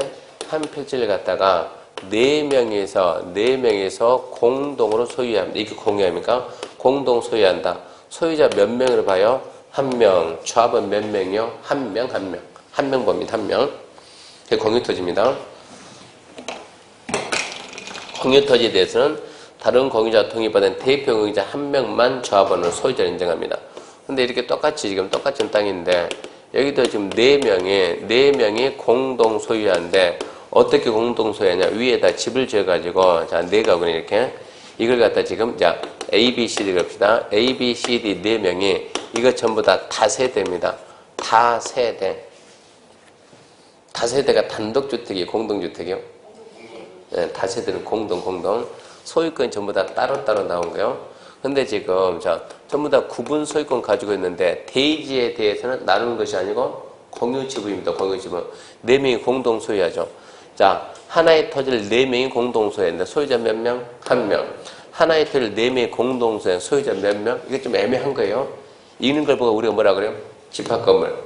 한 필지를 갖다가 4명에서 공동으로 소유합니다. 이게 공유합니까? 공동 소유한다. 소유자 몇 명으로 봐요? 1명. 조합은 몇 명이요? 1명. 1명 봅니다. 1명. 그게 공유토지입니다. 공유토지에 대해서는 다른 공유자 동의받은 대표 공유자 1명만 조합원으로 소유자를 인정합니다. 근데 이렇게 똑같은 땅인데 여기도 지금 4명이 공동 소유한데 어떻게 공동 소유하냐? 위에다 집을 지어가지고 자 4가구는 이렇게 이걸 갖다 지금 자 A, B, C, D 갑시다. A, B, C, D 4명이 이거 전부 다 다세대입니다. 다세대가 단독주택이에요? 공동주택이요? 네, 다세대는 공동. 소유권이 전부 다 따로따로 나온 거예요. 근데 지금 자 전부 다 구분 소유권 가지고 있는데 대지에 대해서는 나누는 것이 아니고 공유지분입니다. 공유지분. 4명이 공동 소유하죠. 자, 하나의 토지를 4명이 공동 소유했는데 소유자 몇 명? 1명. 하나의 토지를 4명이 공동 소유한 소유자 몇 명? 이게 좀 애매한 거예요. 이런 걸 보고 우리가 뭐라 그래요? 집합건물.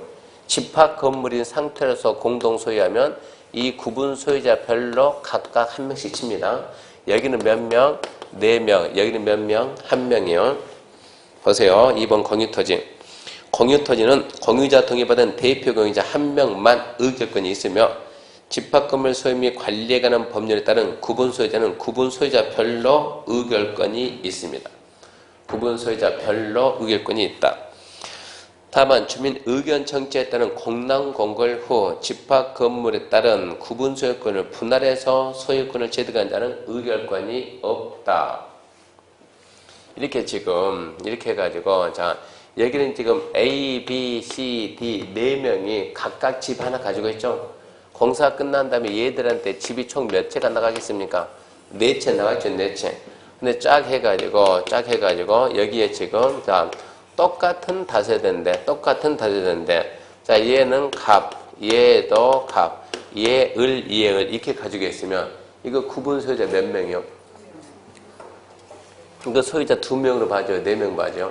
집합건물인 상태로서 공동 소유하면 이 구분 소유자별로 각각 한 명씩 칩니다. 여기는 몇 명? 4명. 여기는 몇 명? 1명이요. 보세요. 2번 공유토지. 공유토지는 공유자 동의받은 대표 공유자 1명만 의결권이 있으며 집합건물 소유 및 관리에 관한 법률에 따른 구분 소유자는 구분 소유자별로 의결권이 있습니다. 구분 소유자별로 의결권이 있다. 다만 주민 의견 청취에 따른 공람 공고일 후 집합건물에 따른 구분 소유권을 분할해서 소유권을 취득한 자는 의결권이 없다. 이렇게 지금 이렇게 해가지고 자 여기는 지금 A, B, C, D 4명이 각각 집 하나 가지고 있죠. 공사 끝난 다음에 얘들한테 집이 총 몇 채가 나가겠습니까? 네 채 나왔죠, 네 채. 근데 쫙 해가지고 여기에 지금 자 똑같은 다세대인데 자 얘는 갑, 얘도 갑, 얘 을, 이렇게 가지고 있으면 이거 구분 소유자 몇 명이요? 이거 소유자 2명으로 봐줘요, 4명 봐줘.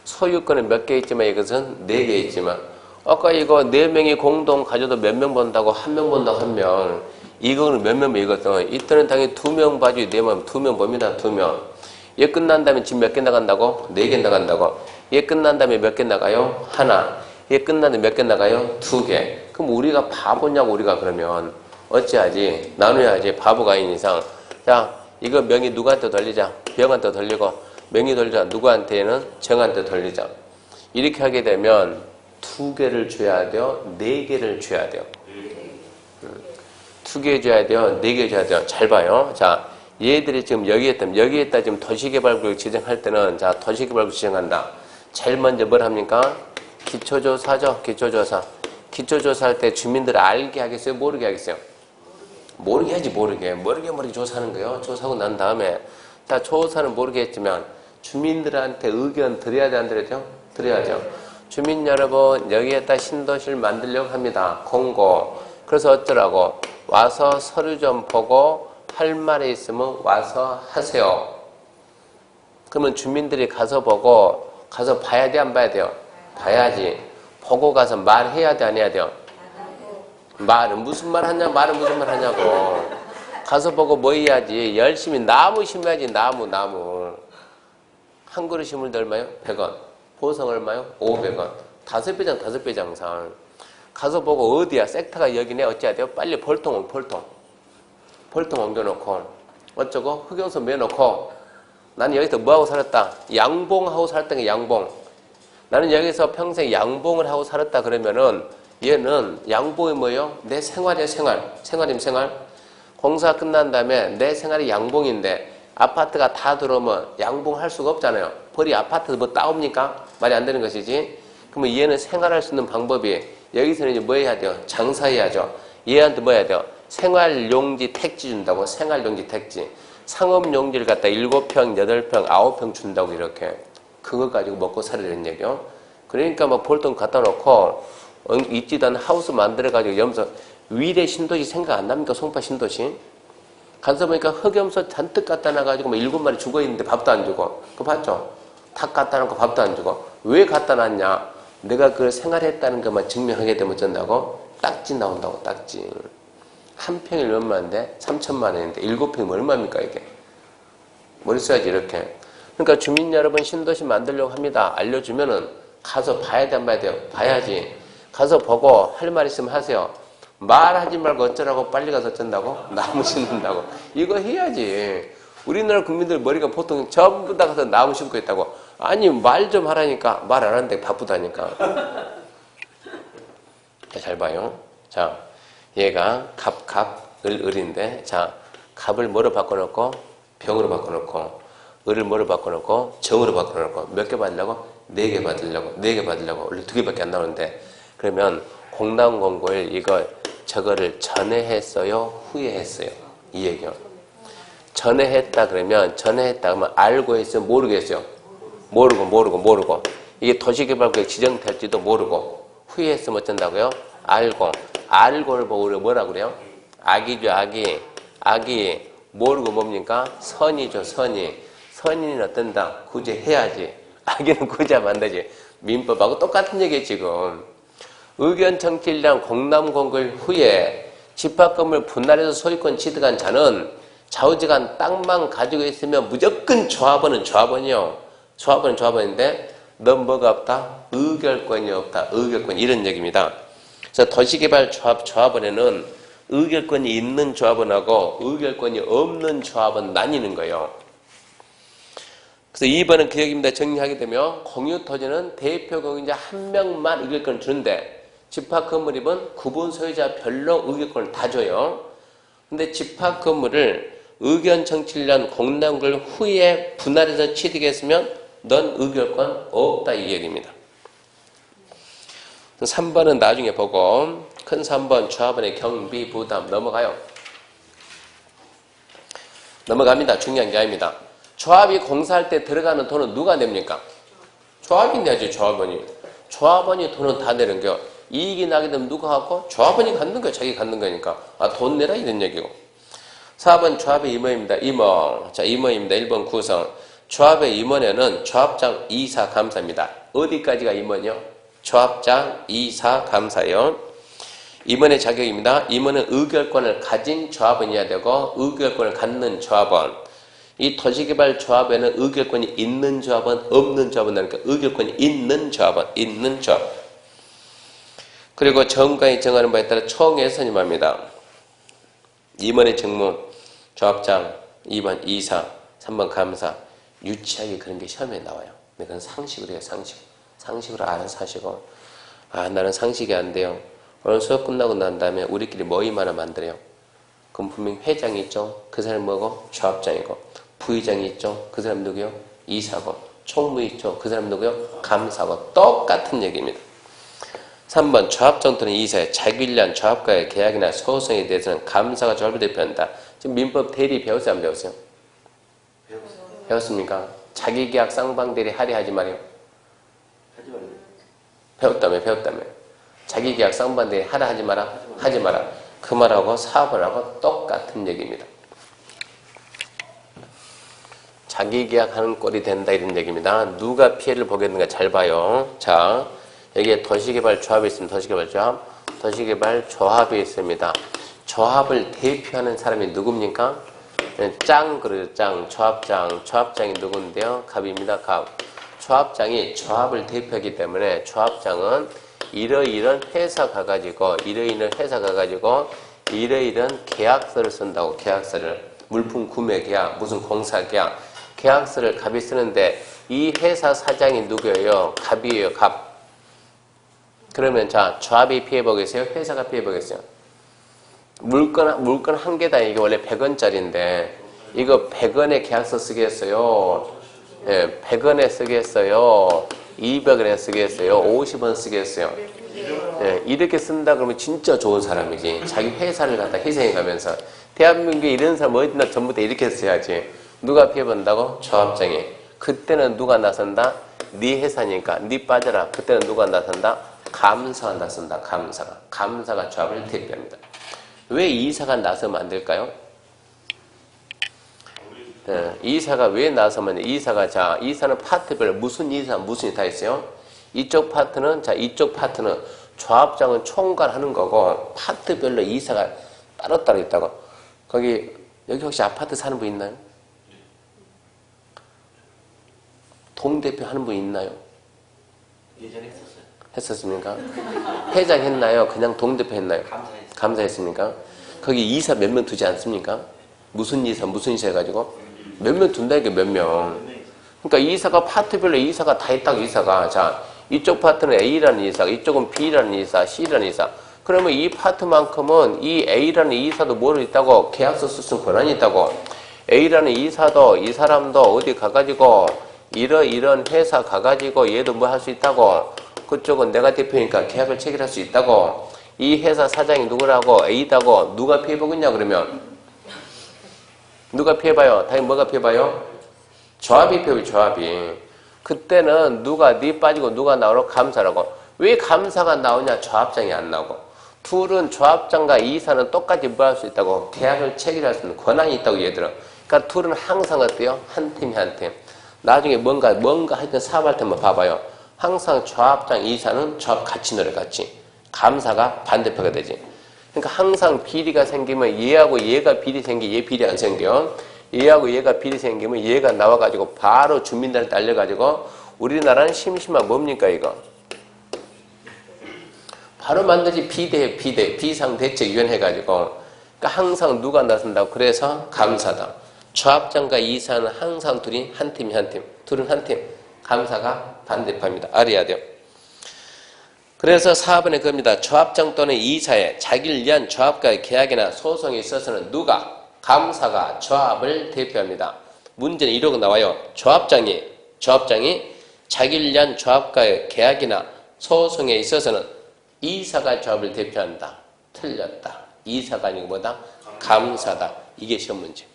소유권은 몇 개 있지만 이것은 4개 있지만 아까 이거 4명이 공동 가져도 몇 명 본다고 1명 본다고 1명. 이거는 몇 명 이거든. 이때는 당연히 2명 봐줘야 4명, 2명 봅니다. 2명. 얘 끝난 다음에 지금 몇 개 나간다고? 4개 나간다고. 얘 끝난 다음에 몇 개 나가요? 하나. 얘 끝난 다음에 몇 개 나가요? 2개. 그럼 우리가 바보냐고 우리가 그러면 어찌하지? 나눠야지. 바보가 아닌 이상. 자, 이거 명의 누구한테 돌리자? 병한테 돌리고 명의 돌리자. 누구한테는 정한테 돌리자. 이렇게 하게 되면 2개를 줘야 돼요? 4개를 줘야 돼요? 2개 줘야 돼요? 4개 줘야 돼요? 잘 봐요. 자, 얘들이 지금 여기에다 지금 도시개발구역 지정할 때는 자, 도시개발구역 지정한다. 제일 먼저 뭘 합니까? 기초조사죠. 기초조사할 때 주민들 알게 하겠어요? 모르게 하겠어요? 모르게 하지, 모르게 조사하는 거예요. 조사하고 난 다음에 자, 조사는 모르겠지만 주민들한테 의견 드려야 돼, 안 드려야죠? 드려야죠. 주민 여러분, 여기에다 신도시를 만들려고 합니다. 공고. 그래서 어쩌라고? 와서 서류 좀 보고 할 말이 있으면 와서 하세요. 그러면 주민들이 가서 보고 가서 봐야 돼, 안 봐야 돼요? 봐야지. 보고 가서 말해야 돼, 안 해야 돼요? 말은 무슨 말 하냐고. 가서 보고 뭐 해야지? 열심히 나무 심어야지. 나무. 한 그루 심을 때 얼마요? 100원. 보성 얼마요? 500원. 5배 장상. 가서 보고 어디야? 섹터가 여기네. 어찌해야 돼요? 빨리 벌통 옮겨놓고 어쩌고? 흑용소 매놓고 나는 여기서 뭐하고 살았다? 양봉하고 살았던 게 양봉. 나는 여기서 평생 양봉을 하고 살았다 그러면은 얘는 양봉이 뭐예요? 내 생활이야, 생활이면 생활. 공사 끝난 다음에 내 생활이 양봉인데 아파트가 다 들어오면 양봉할 수가 없잖아요. 벌이 아파트에서 뭐 따옵니까? 말이 안 되는 것이지. 그러면 얘는 생활할 수 있는 방법이 여기서는 이제 뭐 해야 돼요? 장사해야죠. 얘한테 뭐 해야 돼요? 생활용지 택지 준다고. 생활용지 택지. 상업용지를 갖다 7평, 8평, 9평 준다고 이렇게. 그거 가지고 먹고 살으라는 얘기요. 그러니까 막 볼통 갖다 놓고 있지도 않은 하우스 만들어가지고 염소 위례 신도시 생각 안 납니까? 송파 신도시. 가서 보니까 흑염소 잔뜩 갖다 놔가지고 뭐 7마리 죽어있는데 밥도 안 주고. 그거 봤죠? 닭 갖다 놓고 밥도 안 주고. 왜 갖다 놨냐? 내가 그걸 생활했다는 것만 증명하게 되면 어쩐다고? 딱지 나온다고, 딱지. 한 평이 얼마인데? 3천만 원인데 7평이면 얼마입니까 이게? 머리 써야지 이렇게. 그러니까 주민 여러분 신도시 만들려고 합니다. 알려주면은 가서 봐야 돼, 안 봐야 돼요? 봐야지. 가서 보고 할 말 있으면 하세요. 말하지 말고 어쩌라고 빨리 가서 어쩐다고? 나무 심는다고. 이거 해야지. 우리나라 국민들 머리가 보통 전부 다 가서 나무 심고 있다고. 아니 말 좀 하라니까. 말 안 하는데 바쁘다니까. 잘 봐요. 자, 얘가 을인데 자, 갑을 뭐로 바꿔놓고? 병으로 바꿔놓고 을을 뭐로 바꿔놓고? 정으로 바꿔놓고 몇 개 받으려고? 4개 받으려고 원래 2개밖에 안 나오는데 그러면 공당공고일 이거 저거를 전에 했어요? 후에 했어요? 이 얘기요. 전에 했다 그러면 알고 했어요? 모르겠어요? 모르고 이게 도시개발구역 지정될지도 모르고 후에 했으면 어쩐다고요? 알고를 보고 우리가 뭐라고 그래요? 악이죠. 악이 모르고 뭡니까? 선이죠. 선인은 어떤다? 구제해야지. 악인은 구제하면 안 되지. 민법하고 똑같은 얘기예요 지금. 의견 청취일량 공남공고일 후에 집합건물 분할해서 소유권 취득한 자는 좌우지간 땅만 가지고 있으면 무조건 조합원이요. 조합원인데 넌 뭐가 없다? 의결권이 없다. 의결권 이런 얘기입니다. 그래서 도시개발 조합원에는 의결권이 있는 조합원하고 의결권이 없는 조합원 나뉘는 거예요. 그래서 2번은 그 얘기입니다. 정리하게 되면 공유토지는 대표 공유자 한 명만 의결권을 주는데 집합건물이면 구분 소유자 별로 의결권을 다 줘요. 근데 집합건물을 의견 청취일련 공당글 후에 분할해서 취득했으면 넌 의결권 없다 이 얘기입니다. 3번은 나중에 보고 큰 3번 조합원의 경비 부담 넘어가요. 넘어갑니다. 중요한 게 아닙니다. 조합이 공사할 때 들어가는 돈은 누가 냅니까? 조합이 내야지, 조합원이. 조합원이 돈은 다 내는 거. 이익이 나게 되면 누가 하고? 조합원이 갖는 거야. 자기 갖는 거니까. 아, 돈 내라 이런 얘기고. 4번 조합의 임원입니다. 임원. 자, 임원입니다. 1번 구성. 조합의 임원에는 조합장, 이사, 감사입니다. 어디까지가 임원이요? 조합장, 이사, 감사요. 임원의 자격입니다. 임원은 의결권을 가진 조합원이어야 되고 의결권을 갖는 조합원. 이 도시개발조합에는 의결권이 있는 조합원, 없는 조합원 나니까 의결권이 있는 조합원, 있는 조합. 그리고 정관이 정하는 바에 따라 총회 선임합니다. 임원의 직무, 조합장, 2번 이사, 3번 감사. 유치하게 그런 게 시험에 나와요. 근데 그건 상식으로 해요, 상식. 상식으로 알아서 하시고. 아, 나는 상식이 안 돼요. 오늘 수업 끝나고 난 다음에 우리끼리 모임 하나 만들어요. 그럼 분명히 회장이 있죠? 그 사람 뭐고? 조합장이고. 부의장이 있죠? 그 사람 누구요? 이사고. 총무 있죠? 그 사람 누구요? 감사고. 똑같은 얘기입니다. 3번 조합장 또는 이사의 자기일련 조합과의 계약이나 소송에 대해서는 감사가 조합을 대표한다. 지금 민법 대리 배웠어요? 안 배웠어요? 배웠습니까? 자기계약 쌍방대리 하리 하지 말이요. 배웠다며. 자기계약 쌍방대리 하라 하지 마라. 하지 마라. 그 말하고 4번하고 똑같은 얘기입니다. 자기계약하는 꼴이 된다 이런 얘기입니다. 누가 피해를 보겠는가 잘 봐요. 자, 여기에 도시개발조합이 있습니다. 도시개발조합이 있습니다. 조합을 대표하는 사람이 누굽니까? 짱 그러죠. 짱. 조합장이 누군데요? 갑입니다. 갑. 조합장이 조합을 대표하기 때문에 조합장은 이러이런 회사 가가지고 이러이런 계약서를 쓴다고. 계약서를. 물품 구매 계약, 무슨 공사 계약. 계약서를 갑이 쓰는데 이 회사 사장이 누구예요? 갑이에요. 갑. 그러면 자, 조합이 피해보겠어요? 회사가 피해보겠어요? 물건 한 개당 이게 원래 100원짜리인데 이거 100원에 계약서 쓰겠어요? 예, 100원에 쓰겠어요? 200원에 쓰겠어요? 50원 쓰겠어요? 예, 이렇게 쓴다 그러면 진짜 좋은 사람이지. 자기 회사를 갖다 희생해가면서. 대한민국에 이런 사람 어디나 전부 다 이렇게 써야지. 누가 피해본다고? 조합장이. 그때는 누가 나선다? 네 회사니까 네 빠져라. 그때는 누가 나선다? 감사가 나선다. 감사가 조합을 대표합니다. 왜 이사가 나서면 안 될까요? 이사가 왜 나서면 이사는 파트별로 무슨 이사 다 있어요. 이쪽 파트는 조합장은 총괄하는 거고 파트별로 이사가 따로따로 있다고. 여기 혹시 아파트 사는 분 있나요? 동대표 하는 분 있나요? 예전에 했었어요. 했었습니까? 회장 했나요? 그냥 동대표 했나요? 감사했습니까? 거기 이사 몇 명 두지 않습니까? 무슨 이사 해가지고? 몇 명 둔다니까 몇 명. 그러니까 이사가 파트별로 이사가 다 있다고 이사가. 자, 이쪽 파트는 A라는 이사, 이쪽은 B라는 이사, C라는 이사. 그러면 이 파트만큼은 이 A라는 이사도 뭐를 있다고? 계약서 쓸 수 있는 권한이 있다고. A라는 이사도 이 사람도 어디 가가지고 이런 회사 가가지고 얘도 뭐 할 수 있다고. 그쪽은 내가 대표니까 계약을 체결할 수 있다고. 이 회사 사장이 누구라고? A다고. 누가 피해보겠냐 그러면? 누가 피해봐요? 당연히 뭐가 피해봐요? 조합이 피해봐요. 조합이. 그때는 누가 네 빠지고 누가 나오라고? 감사라고. 왜 감사가 나오냐? 조합장이 안 나오고. 둘은 조합장과 이사는 똑같이 뭐 할 수 있다고? 계약을 체결할 수 있는 권한이 있다고 얘들은. 그러니까 둘은 항상 어때요? 한 팀이 한 팀. 나중에 뭔가 하여튼 사업할 때만 봐봐요. 항상 조합장, 이사는 조합 같이 노래 같이. 감사가 반대표가 되지. 그러니까 항상 비리가 생기면 얘하고 얘가 비리 얘 비리 안 생겨. 얘하고 얘가 비리 생기면 얘가 나와가지고 바로 주민들한테 알려가지고 우리나라는 심심한 뭡니까 이거? 바로 만들지 비상대책위원회 해가지고. 그러니까 항상 누가 나선다고. 그래서 감사다. 조합장과 이사는 항상 둘이 한 팀이 한 팀. 둘은 한 팀. 감사가 반대표입니다. 알아야 돼요. 그래서 4번에 그겁니다. 조합장 또는 이사의 자기를 위한 조합과의 계약이나 소송에 있어서는 누가? 감사가 조합을 대표합니다. 문제는 이러고 나와요. 조합장이 자기를 위한 조합과의 계약이나 소송에 있어서는 이사가 조합을 대표한다. 틀렸다. 이사가 아니고 뭐다? 감사다. 이게 시험 문제.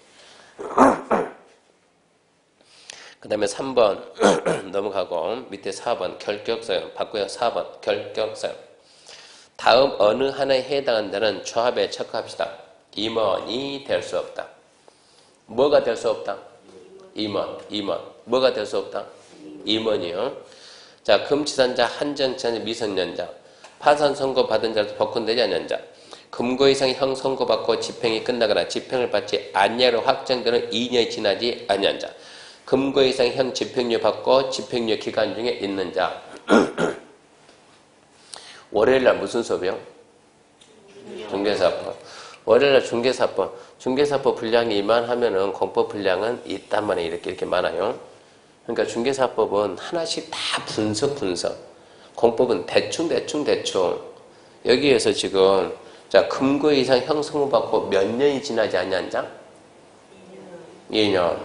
그 다음에 3번 넘어가고 밑에 4번 결격사용 바꾸요. 4번 결격사용. 다음 어느 하나에 해당하는 자는 조합에 척합시다. 임원이 될 수 없다. 뭐가 될 수 없다? 임원. 뭐가 될 수 없다? 임원이요. 자, 금치산자, 한정치산자, 미성년자, 파산 선고 받은 자로서 법권되지 않는 자, 금고 이상 형 선고받고 집행이 끝나거나 집행을 받지 않냐로 확정되는 2년이 지나지 아니한 자, 금고 이상 형 집행료 받고 집행료 기간 중에 있는 자. 월요일날 무슨 수업이요? 중개사법. 월요일날 중개사법 분량이 이만하면은 공법 분량은 이딴 만에 이렇게 많아요. 그러니까 중개사법은 하나씩 다 분석. 공법은 대충. 여기에서 지금 자, 금고 이상 형 선고받고 몇 년이 지나지 않냐 자? 2년.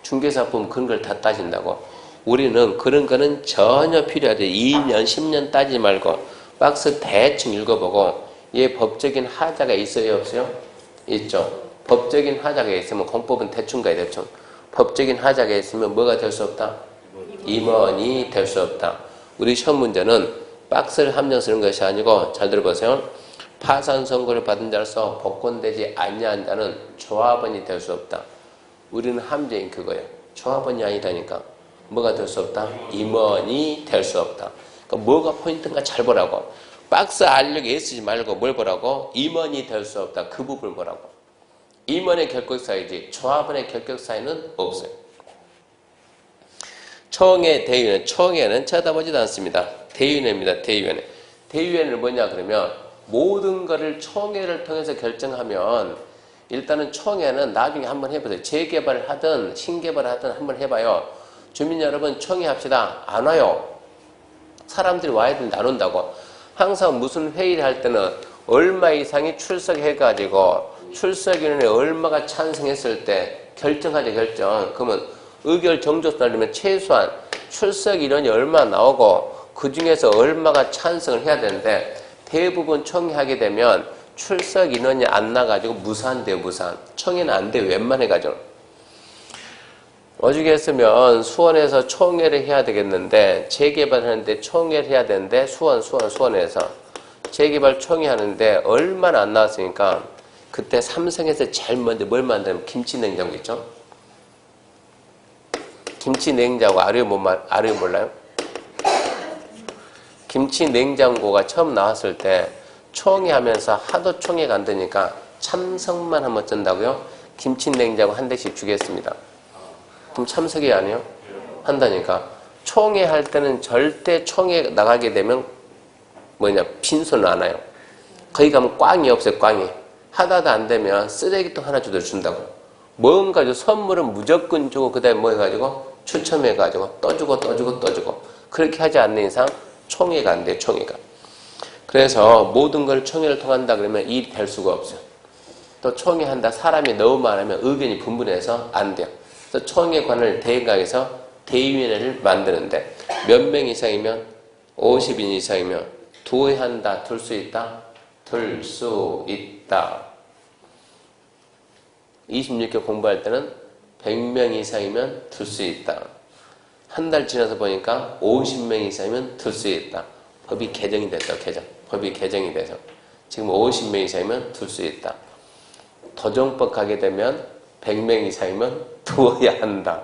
중개사법은 그런 걸 다 따진다고. 우리는 그런 거는 전혀 필요하지. 2년, 10년 따지지 말고 박스 대충 읽어보고 얘 법적인 하자가 있어요, 없어요? 있죠. 법적인 하자가 있으면 공법은 대충 가야 대충. 법적인 하자가 있으면 뭐가 될 수 없다? 임원이 될 수 없다. 우리 시험 문제는 박스를 함정 쓰는 것이 아니고 잘 들어보세요. 파산 선고를 받은 자로서 복권되지 아니한 자는 조합원이 될 수 없다. 우리는 함정이 그거예요. 조합원이 아니다니까. 뭐가 될 수 없다? 임원이 될 수 없다. 그러니까 뭐가 포인트인가 잘 보라고. 박스 알력에 쓰지 말고 뭘 보라고? 임원이 될 수 없다. 그 부분을 보라고. 임원의 결격사유지 조합원의 결격사유는 없어요. 총회, 대위원회. 총회는 쳐다보지도 않습니다. 대위원회입니다. 대위원회는 뭐냐 그러면 모든 것을 총회를 통해서 결정하면 일단은 총회는 나중에 한번 해보세요. 재개발을 하든 신개발을 하든 한번 해봐요. 주민 여러분 총회 합시다. 안 와요. 사람들이 와야 되는데 안 온다고. 항상 무슨 회의를 할 때는 얼마 이상이 출석해가지고 출석인원에 얼마가 찬성했을 때 결정하죠. 결정. 그러면 의결 정조서 날리면 최소한 출석인원이 얼마 나오고 그 중에서 얼마가 찬성을 해야 되는데 대부분 총회하게 되면 출석 인원이 안 나가지고 무산돼요. 무산. 총회는 안 돼요. 웬만해가지고. 어저께 했으면 수원에서 총회를 해야 되겠는데 재개발하는데 총회를 해야 되는데 수원에서 재개발 총회 하는데 얼마나 안 나왔으니까 그때 삼성에서 제일 먼저 뭘 만들면 김치냉장고 있죠? 김치냉장고 아래에 몰라요? 김치냉장고가 처음 나왔을 때 총회 하면서 하도 총회가 안 되니까 참석만 하면 쩐다고요? 김치냉장고 한 대씩 주겠습니다. 그럼 참석이 아니에요? 한다니까. 총회 할 때는 절대 총회 나가게 되면 빈손을 안 와요. 거기 가면 꽝이 없어요. 꽝이. 하다도 안 되면 쓰레기통 하나 준다고. 뭔가 선물은 무조건 주고 그 다음에 뭐 해가지고 추첨해가지고 또 주고 그렇게 하지 않는 이상 총회가 안 돼요. 총회가. 그래서 모든 걸 총회를 통한다 그러면 일이 될 수가 없어요. 또 총회한다 사람이 너무 많으면 의견이 분분해서 안 돼요. 그래서 총회관을 대강에서 대위원회를 만드는데 몇 명 이상이면 50인 이상이면 두회 한다. 둘 수 있다. 둘 수 있다. 26개 공부할 때는 100명 이상이면 둘 수 있다. 한 달 지나서 보니까 50명 이상이면 둘 수 있다. 법이 개정이 됐어. 법이 개정이 돼서 지금 50명 이상이면 둘 수 있다. 도정법 가게 되면 100명 이상이면 두어야 한다.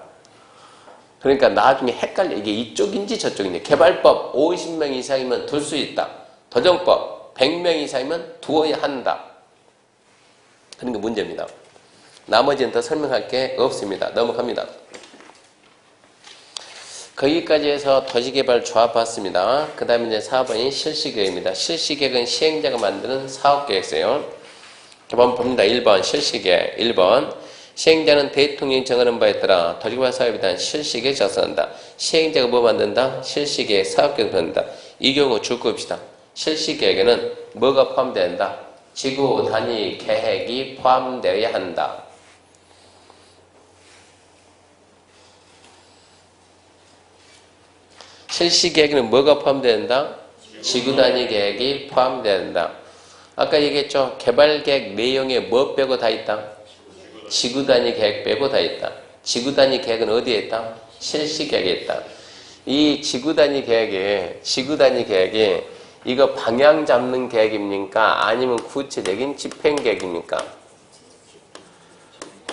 그러니까 나중에 헷갈려. 이게 이쪽인지 저쪽인지. 개발법 50명 이상이면 둘 수 있다. 도정법 100명 이상이면 두어야 한다. 그런 게 문제입니다. 나머지는 더 설명할 게 없습니다. 넘어갑니다. 거기까지 해서 도시개발 조합 봤습니다. 그 다음에 이제 4번이 실시계획입니다. 실시계획은 시행자가 만드는 사업계획서예요. 한번 봅니다. 1번 실시계획. 1번 시행자는 대통령이 정하는 바에 따라 도시개발 사업에 대한 실시계획 작성한다. 시행자가 뭐 만든다? 실시계획 사업계획을 만든다. 이 경우 줄 겁시다. 실시계획에는 뭐가 포함된다? 지구 단위 계획이 포함되어야 한다. 실시계획에는 뭐가 포함된다? 지구단위 계획이 포함된다. 아까 얘기했죠? 개발계획 내용에 뭐 빼고 다 있다? 지구 단위 계획 빼고 다 있다. 지구 단위 계획은 어디에 있다? 실시 계획에 있다. 이 지구 단위 계획이 이거 방향 잡는 계획입니까? 아니면 구체적인 집행 계획입니까?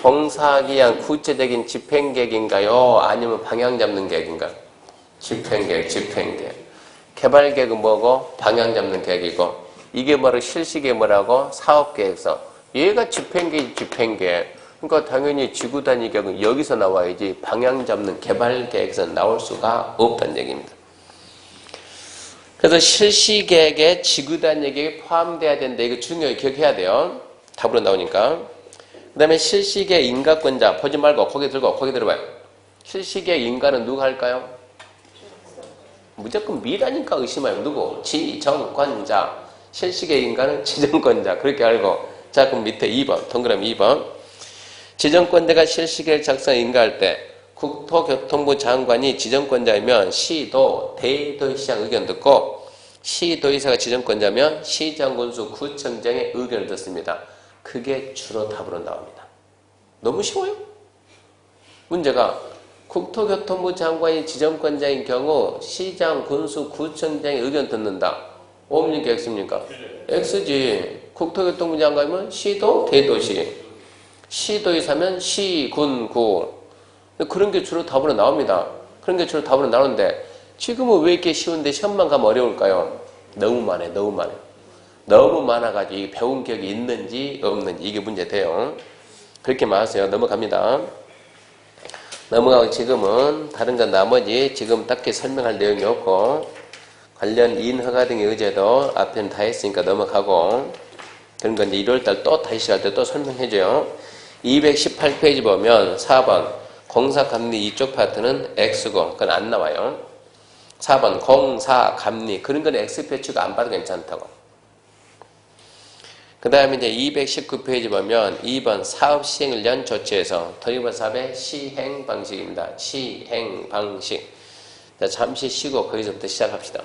공사하기 위한 구체적인 집행 계획인가요? 아니면 방향 잡는 계획인가요? 집행 계획. 개발 계획은 뭐고? 방향 잡는 계획이고. 이게 뭐로 실시 계획 뭐라고? 사업 계획서. 얘가 집행 계획. 그러니까 당연히 지구 단위 계획은 여기서 나와야지 방향 잡는 개발 계획에서 나올 수가 없다는 얘기입니다. 그래서 실시 계획에 지구 단위 계획이 포함돼야 되는데 이거 중요하게 기억해야 돼요. 답으로 나오니까. 그 다음에 실시 계획 인가권자 보지 말고 고개 들어봐요. 실시 계획 인가는 누가 할까요? 무조건 미라니까 의심하요. 누구? 지정권자. 실시 계획 인가는 지정권자. 그렇게 알고. 자, 그럼 밑에 2번. 동그라미 2번. 지정권자가 실시 계획 작성 인가할 때 국토교통부 장관이 지정권자이면 시도, 대도시장 의견 듣고 시도의사가 지정권자면 시장, 군수, 구청장의 의견을 듣습니다. 그게 주로 답으로 나옵니다. 너무 쉬워요. 문제가 국토교통부 장관이 지정권자인 경우 시장, 군수, 구청장의 의견 듣는다. O입니까? X입니까? X지. 국토교통부 장관이면 시도, 대도시. 시도의사면 시, 군, 구. 그런 게 주로 답으로 나옵니다. 그런 게 주로 답으로 나오는데 지금은 왜 이렇게 쉬운데 시험만 가면 어려울까요? 너무 많아요. 너무 많아가지고 배운 기억이 있는지 없는지 이게 문제돼요. 그렇게 마세요. 넘어갑니다. 넘어가고 지금은 다른 건 나머지 지금 딱히 설명할 내용이 없고 관련 인허가 등의 의제도 앞에는 다 했으니까 넘어가고 그런 건 이제 1월달 또 다시 시작할 때 또 설명해줘요. 218페이지 보면 4번 공사감리 이쪽 파트는 X고 그건 안 나와요. 4번 공사감리 그런 건 X표치가 안 봐도 괜찮다고. 그 다음에 이제 219페이지 보면 2번 사업 시행을 위한 조치에서 토니버 사업의 시행 방식입니다. 시행 방식. 자, 잠시 쉬고 거기서부터 시작합시다.